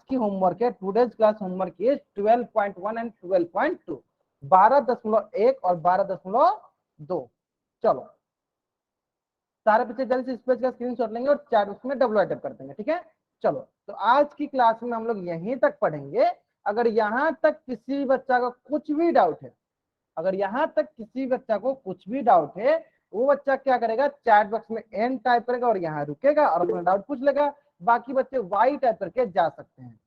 की होमवर्क है, today's class homework is 12.1 and 12.2, 12.1 और 12.2। चलो सारे बच्चे जल्द से इस पेज का स्क्रीनशॉट लेंगे और चैट बॉक्स में डबल राइटअप कर देंगे। ठीक है, चलो तो आज की क्लास में हम लोग यहीं तक पढ़ेंगे। अगर यहाँ तक किसी बच्चा का कुछ भी डाउट है, अगर यहाँ तक किसी बच्चा को कुछ भी डाउट है, वो बच्चा क्या करेगा, चैट बॉक्स में एन टाइप करेगा और यहाँ रुकेगा और अपना डाउट पूछ लेगा। बाकी बच्चे वाई टाइप करके जा सकते हैं।